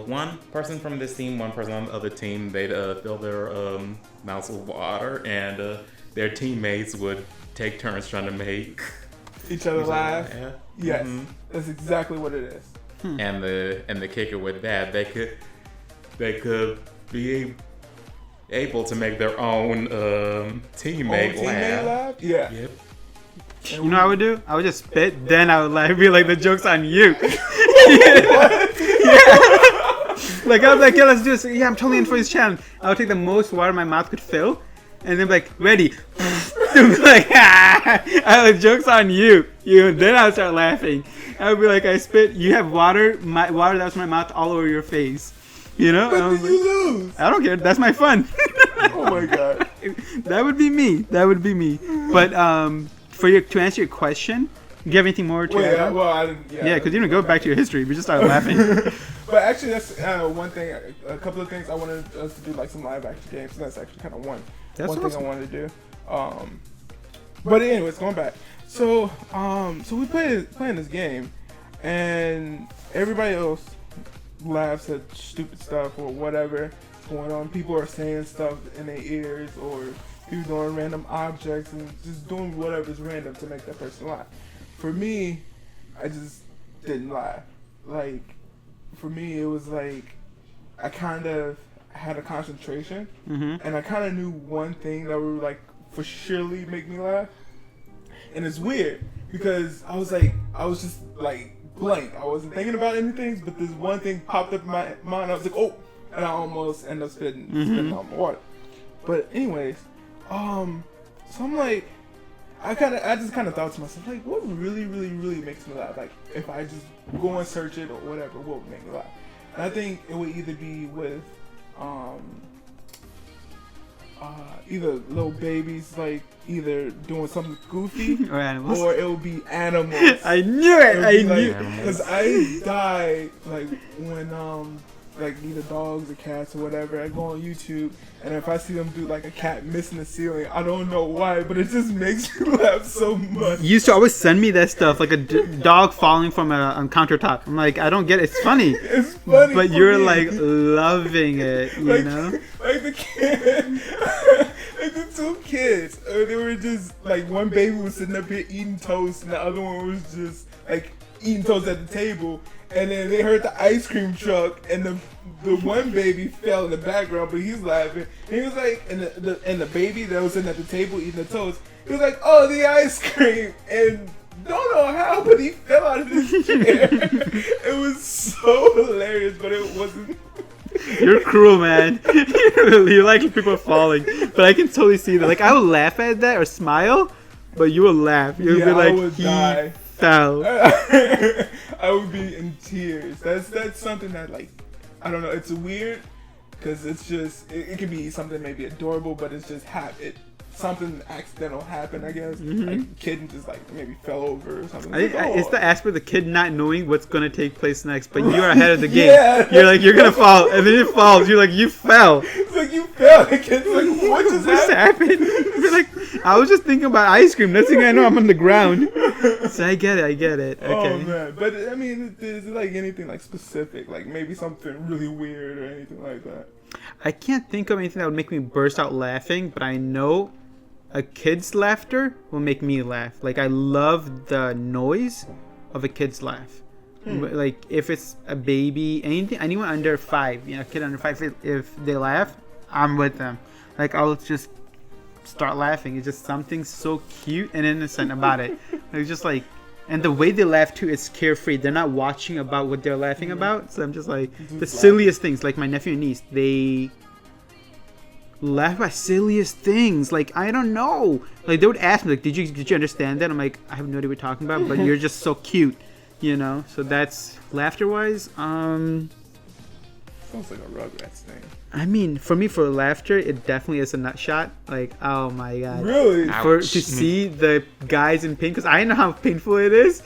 one person from this team, one person on the other team, they'd fill their mouths with water, and their teammates would take turns trying to make each other laugh. Yeah. Yes, that's exactly what it is. And the kicker with that, they could be able to make their own teammate laugh. Yeah. Yep. You know what I would do? I would just spit, then I would laugh, be like, the joke's on you. Yeah. Like, I was like, yeah, let's do this. Yeah, I'm totally in for this challenge. I would take the most water my mouth could fill, and then be like, ready. They'll be like, joke's on you. Then I'll start laughing. I'll be like, I spit. You have water. My water that was my mouth all over your face. You know? But then you lose. I don't care. That's my fun. Oh my god. That would be me. But to answer your question, do you have anything more to add on? Well, I didn't. Yeah, because you didn't go back to your history. We just started laughing. But actually, that's one thing. A couple of things I wanted us to do, like some live action games. And that's actually kind of one thing I wanted to do. But anyways, going back. So we playing this game, and everybody else laughs at stupid stuff or whatever going on. People are saying stuff in their ears, or people doing random objects and just doing whatever's random to make that person laugh. For me, I just didn't laugh. Like, for me, it was like I kind of had a concentration, and I kind of knew one thing that would like for surely make me laugh. And it's weird because I was just like blank. I wasn't thinking about anything, but this one thing popped up in my mind. I was like, oh, and I almost ended up spitting out my water. But anyways, so I'm like, I just kind of thought to myself, like, what really, really, really makes me laugh? Like, if I just go and search it or whatever, what would make me laugh? And I think it would either be with, either little babies, like, either doing something goofy, or animals, or it would be animals. I knew it. I knew it. Because I die, like, when, like either dogs or cats or whatever, I go on YouTube, and if I see them do like a cat missing the ceiling, I don't know why, but it just makes me laugh so much. You used to always send me that stuff, like a dog falling from a countertop. I'm like, I don't get it. It's funny. It's funny, but you're like loving it, you know? Like the kid, like the two kids, they were just like, one baby was sitting up here eating toast, and the other one was just like eating toast at the table. And then they heard the ice cream truck, and the one baby fell in the background, but he's laughing. And he was like, and the baby that was sitting at the table eating the toast, he was like, oh, the ice cream. And don't know how, but he fell out of his chair. It was so hilarious, but it wasn't. You're cruel, man. You like people falling, but I can totally see that. Like, I would laugh at that or smile, but you will laugh. You'll be like, I would die. Fell. I would be in tears. That's something that, like, I don't know. It's weird because it's just it can be something maybe adorable, but it's just something accidental happened, I guess. Like, a kid just like maybe fell over or something. It's the aspect of the kid not knowing what's gonna take place next, but you are ahead of the game. Yeah. You're like, you're gonna fall, and then it falls. You're like, you fell. It's like you fell. The kid's like, what just happened? You're like, I was just thinking about ice cream. Next thing I know, I'm on the ground. So I get it. Okay. Oh man, but I mean, is it like anything like specific, like maybe something really weird or anything like that? I can't think of anything that would make me burst out laughing, but I know a kid's laughter will make me laugh. Like, I love the noise of a kid's laugh. Like, if it's a baby, anyone under 5, a kid under 5, if they laugh, I'm with them. Like, I'll just start laughing. It's just something so cute and innocent about it. It's just like, and the way they laugh too is carefree. They're not watching about what they're laughing about. So I'm just like, the silliest things, like my nephew and niece, they laugh at silliest things. Like, I don't know. Like, they would ask me, like, did you understand that? I'm like, I have no idea what you're talking about, but you're just so cute, So that's laughter wise. Sounds like a Rugrats thing. I mean, for me, for laughter, it definitely is a nut shot. Like, oh my god, really? To see the guys in pain, because I know how painful it is,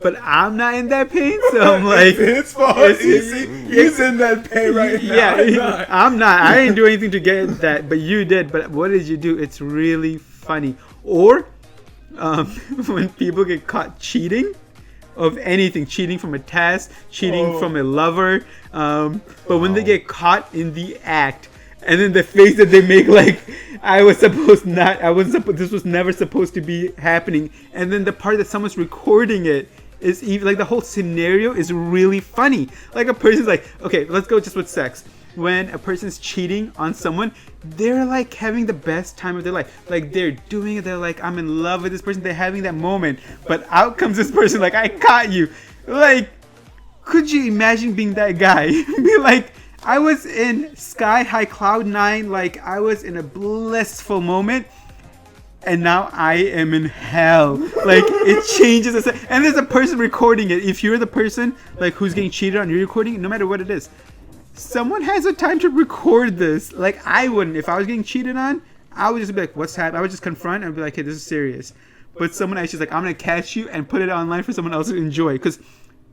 but I'm not in that pain, so I'm like, it's fault. He's in that pain right now. Yeah, I'm not. I didn't do anything to get that, but you did. But what did you do? It's really funny. Or when people get caught cheating. Of anything, cheating from a test, cheating from a lover, but when they get caught in the act, and then the face that they make, like, this was never supposed to be happening, and then the part that someone's recording it is even, like, the whole scenario is really funny. Like, a person's like, okay, let's go just with sex. When a person's cheating on someone, they're like having the best time of their life. Like, they're doing it. They're like, I'm in love with this person. They're having that moment. But out comes this person like, I caught you. Like, could you imagine being that guy? Be like, I was in sky high cloud 9. Like, I was in a blissful moment. and now I am in hell. Like, it changes. And there's a person recording it. If you're the person, like, who's getting cheated on, you're recording it, no matter what it is. Someone has the time to record this. Like, I wouldn't. If I was getting cheated on, I would just be like, what's happening? I would just confront and be like, hey, this is serious. But someone actually is like, I'm going to catch you and put it online for someone else to enjoy. Because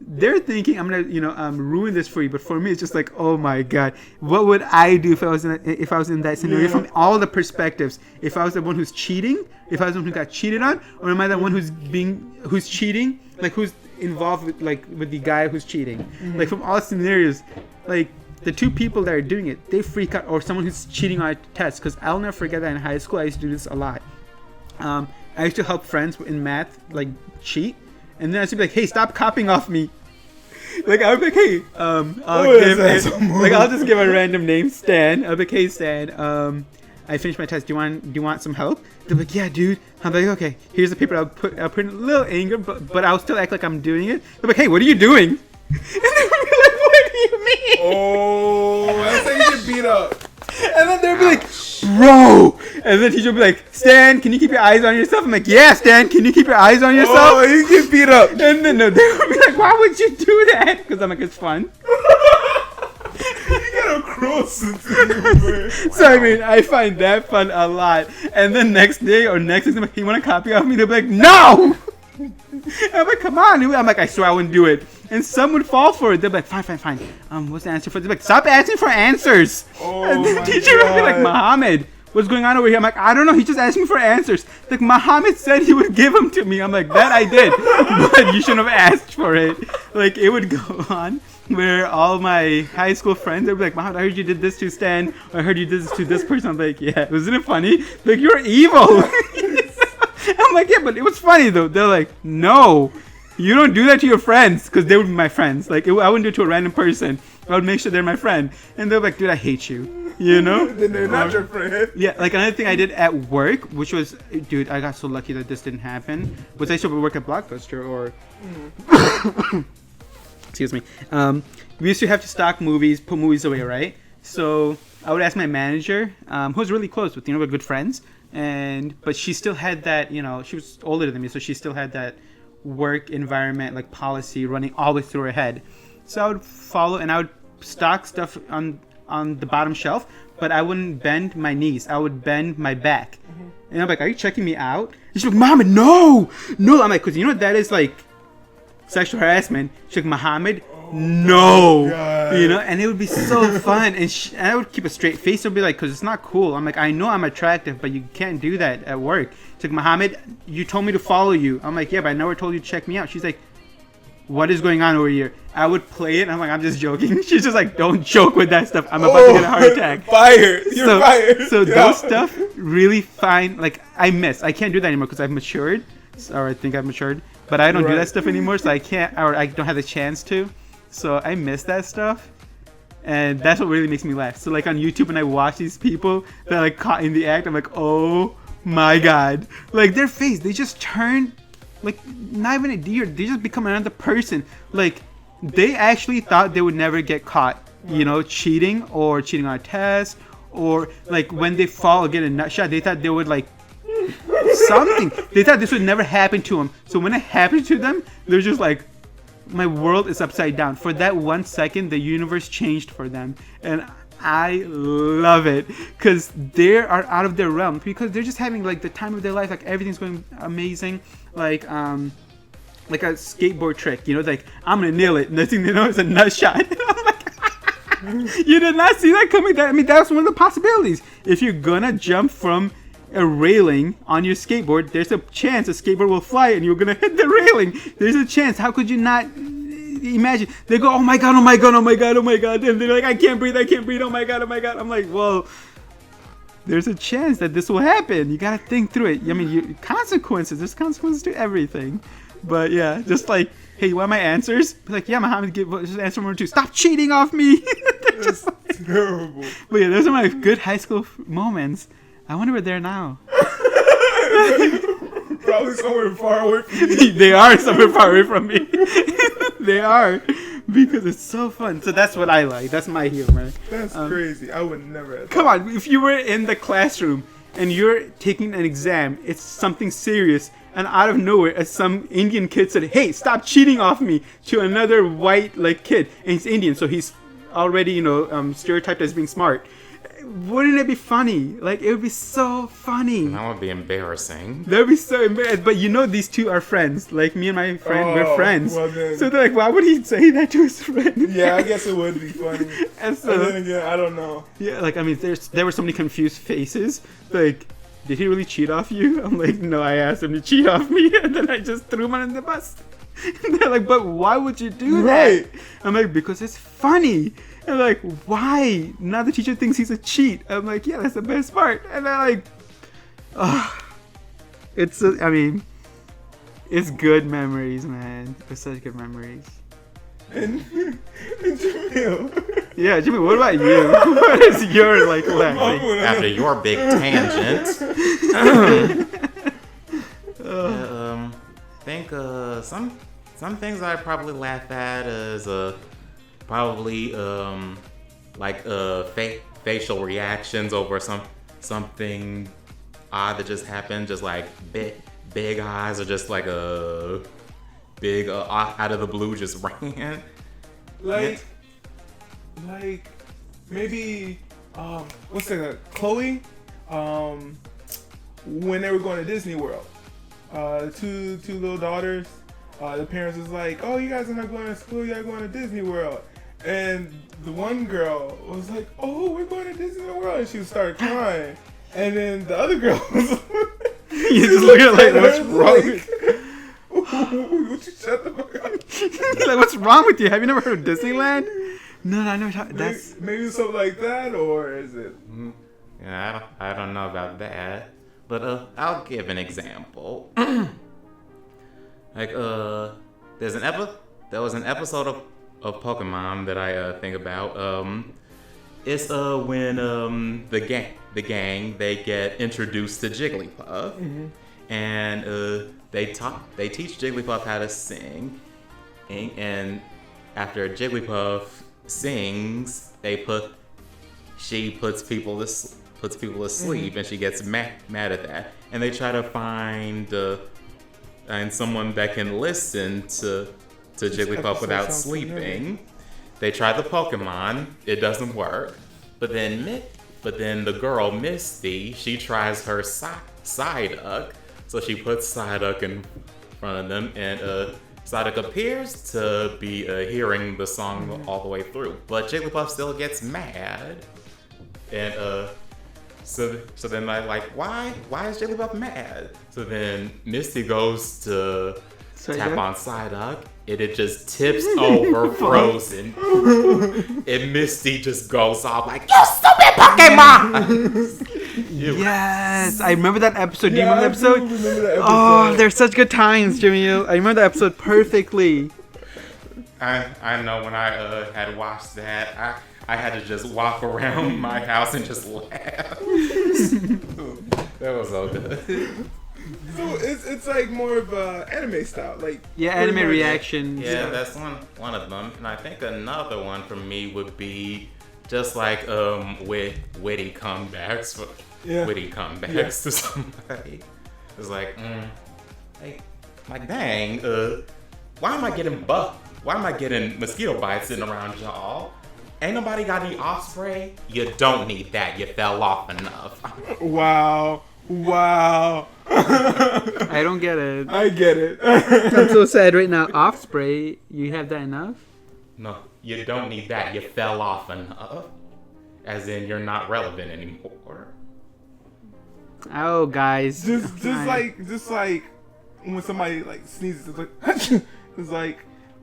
they're thinking I'm going to, ruin this for you. But for me, it's just like, oh my God, what would I do if I was in that scenario from all the perspectives? If I was the one who's cheating, if I was the one who got cheated on, or am I the one who's cheating, like who's involved with the guy who's cheating? Mm-hmm. Like from all scenarios, like the two people that are doing it, they freak out, or someone who's cheating on a test. Because I'll never forget that in high school, I used to do this a lot. I used to help friends in math, like, cheat. And then I used to be like, hey, stop copying off me. Like, I would be like, hey, I'll just give a random name, Stan. I'll be like, hey, Stan, I finished my test. Do you want some help? They're like, yeah, dude. I'm like, okay, here's the paper. I'll put in a little anger, but I'll still act like I'm doing it. They're like, hey, what are you doing? And they would be like, what do you mean? Oh, that's how you get beat up. And then they'll be like, bro. And then the teacher will be like, Stan, can you keep your eyes on yourself? I'm like, yeah, Stan, can you keep your eyes on yourself? Oh, you get beat up. And then they would be like, why would you do that? Because I'm like, it's fun. You got a cruel sense of humor. So, I mean, I find that fun a lot. And then next day or next day, I'm like, you want to copy off me? They'll be like, no! And I'm like, come on. I'm like, I swear I wouldn't do it. And some would fall for it. They'll be like, fine. What's the answer for this? They're like, stop asking for answers. Oh, and the teacher would be like, Mohammad, what's going on over here? I'm like, I don't know. He just asked me for answers. Like, Mohammad said he would give them to me. I'm like, that I did. But you shouldn't have asked for it. Like, it would go on where all my high school friends would be like, Mohammad, I heard you did this to Stan. Or I heard you did this to this person. I'm like, yeah, wasn't it funny? Like, you're evil. I'm like, yeah, but it was funny though. They're like, no, you don't do that to your friends, because they would be my friends. Like, I wouldn't do it to a random person. I would make sure they're my friend. And they're like, dude, I hate you. You know? Then they're not your friend. Yeah, like another thing I did at work, which was, dude, I got so lucky that this didn't happen, was I used to work at Blockbuster or... Excuse me. We used to have to stock movies, put movies away, right? So I would ask my manager, who was really close with, we're good friends. But she still had that, she was older than me, so she still had that work environment, like policy running all the way through her head. So I would follow, and I would stock stuff on the bottom shelf, but I wouldn't bend my knees. I would bend my back. Mm-hmm. And I'm like, are you checking me out? And she's like, Mohammad, no. I'm like, because that is like sexual harassment. She's like, Mohammad, no. And it would be so fun. And I would keep a straight face. It would be like, because it's not cool. I'm like, I know I'm attractive, but you can't do that at work. She's like, Mohammad, you told me to follow you. I'm like, yeah, but I never told you to check me out. She's like, what is going on over here? I would play it, and I'm like, I'm just joking. She's just like, don't joke with that stuff. I'm about to get a heart attack. Fired. You're fired. So those stuff really fine. Like, I can't do that anymore because I've matured. Or I think I've matured. But I don't do that stuff anymore, so I can't, or I don't have the chance to. So I miss that stuff. And that's what really makes me laugh. So like on YouTube, when I watch these people that are like caught in the act, I'm like, oh my God. Like their face, they just turn like not even a deer. They just become another person. Like they actually thought they would never get caught, cheating or cheating on a test, or like when they fall or get a nut shot, they thought they would like something. They thought this would never happen to them. So when it happened to them, they're just like, my world is upside down. For that 1 second, the universe changed for them. And I love it because they are out of their realm, because they're just having like the time of their life. Like everything's going amazing. Like a skateboard trick, like I'm gonna nail it. Next thing they know, it's a nut shot. And I'm like, you did not see that coming. That's one of the possibilities. If you're gonna jump from a railing on your skateboard, there's a chance a skateboard will fly and you're gonna hit the railing. There's a chance. How could you not imagine? They go, oh my God, oh my God, oh my God, oh my God. And they're like, I can't breathe, oh my God, oh my God. I'm like, well, there's a chance that this will happen. You gotta think through it. There's consequences to everything. But yeah, just like, hey, you want my answers? Be like, yeah, Mohammad, just answer 1 or 2. Stop cheating off me. That's terrible. But yeah, those are my good high school moments. I wonder where they're now. Probably somewhere far away from me. They are somewhere far away from me. They are. Because it's so fun. So that's what I like. That's my humor. That's crazy. I would never have come on. If you were in the classroom and you're taking an exam. It's something serious, and out of nowhere, some Indian kid said, "Hey, stop cheating off me!" to another white kid, and he's Indian, so he's already stereotyped as being smart. Wouldn't it be funny? It would be so funny. That would be embarrassing. That would be so embarrassing. But these two are friends. Me and my friend, we're friends. Well then, so they're like, why would he say that to his friend? Yeah, I guess it would be funny. And then again, I don't know. Yeah, there were so many confused faces. Did he really cheat off you? I'm like, no, I asked him to cheat off me, and then I just threw him under the bus. And they're like, but why would you do that? Right. I'm like, because it's funny. And they're like, why? Now the teacher thinks he's a cheat. I'm like, yeah, that's the best part. And they're like, it's good memories, man. It's such good memories. And Jamiel. Yeah, Jimmy, what about you? What is your laughing? After your big tangent. I think some things I probably laugh at is probably facial reactions over something odd that just happened, just big eyes, or just a big out of the blue just ran. Maybe what's that? Chloe, when they were going to Disney World, two little daughters. The parents was like, "Oh, you guys are not going to school. You're going to Disney World." And the one girl was like, "Oh, we're going to Disney World," and she started crying. And then the other girl was you just look at her what's wrong? Would you shut the fuck up? What's wrong with you? Have you never heard of Disneyland? No, I know. That's maybe something like that, or is it? Yeah, I don't know about that, but I'll give an example. There was an episode of Pokemon that I think about. It's when the gang they get introduced to Jigglypuff, and they teach Jigglypuff how to sing, and after Jigglypuff sings, she puts people to sleep, and she gets mad at that, and they try to find someone that can listen to Jigglypuff without sleeping. They try the Pokemon, it doesn't work. But then the girl Misty, she tries her Psyduck, so she puts Psyduck in front of them, and Psyduck appears to be hearing the song all the way through, but Jigglypuff still gets mad, and so then I'm like, why is Jigglypuff mad? So then Misty goes to tap on Psyduck, and it just tips over frozen. And Misty just goes off like, "You stupid Pokemon!" Yes, I remember that episode. Do you remember that episode? Remember that episode? Oh, they're such good times, Jamiel. I remember that episode perfectly. I know when I had watched that, I had to just walk around my house and just laugh. That was so good. So it's like more of anime style, anime reactions. Yeah, that's one of them, and I think another one for me would be just witty comebacks to somebody. It's dang, why am I getting mosquito bites sitting around y'all? Ain't nobody got any Osprey? You don't need that. You fell off enough. Wow. I don't get it. I get it. I'm so sad right now. Offspray, you have that enough? No, you don't need that. You fell off enough. As in, you're not relevant anymore. Oh, guys. Just like when somebody sneezes, it's like,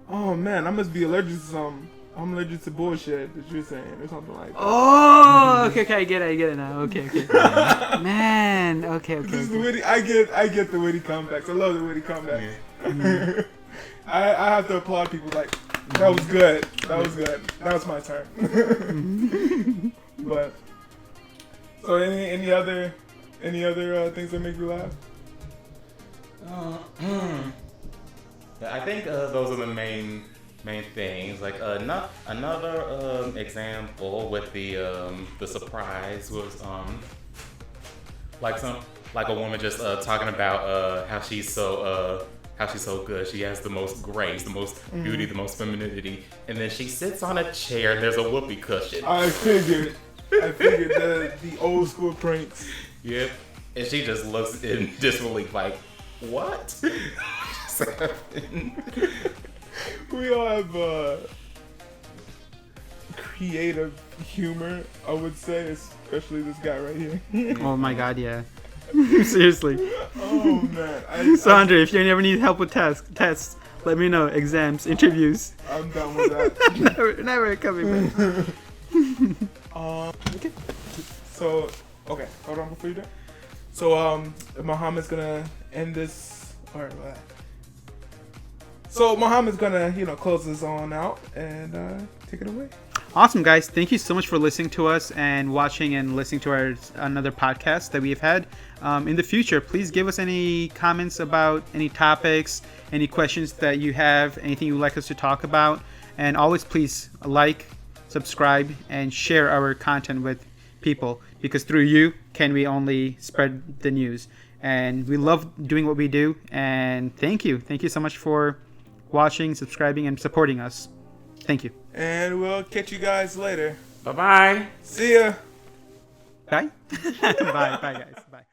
oh man, I must be allergic to something. I'm allergic to bullshit that you're saying, or something like that. Oh, okay, I get it now. Okay. Man, okay. This is the witty. I get the witty comebacks. I love the witty comebacks. Yeah. I have to applaud people. That was good. Now it's my turn. But so any other things that make you laugh? I think those are the main things. Another example with the surprise was like a woman just talking about how she's so good. She has the most grace, the most beauty, the most femininity, and then she sits on a chair and there's a whoopee cushion. I figured the old school pranks. Yep. And she just looks in disbelief like, what? Just happened? We all have creative humor, I would say, especially this guy right here. Oh my god, yeah. Seriously. Oh man. Sandra, if you ever need help with tests, let me know. Exams, interviews. I'm done with that. never coming back. Okay. So, okay, hold on before you do. So, Mohammed's gonna end this. Alright, so Mohammed's gonna, close this on out and take it away. Awesome, guys. Thank you so much for listening to us and watching and listening to another podcast that we've had. In the future, please give us any comments about any topics, any questions that you have, anything you'd like us to talk about. And always please like, subscribe, and share our content with people, because through you can we only spread the news. And we love doing what we do. And thank you. Thank you so much for watching, subscribing, and supporting us. Thank you. And we'll catch you guys later. Bye-bye. See ya. Bye. Bye, guys. Bye.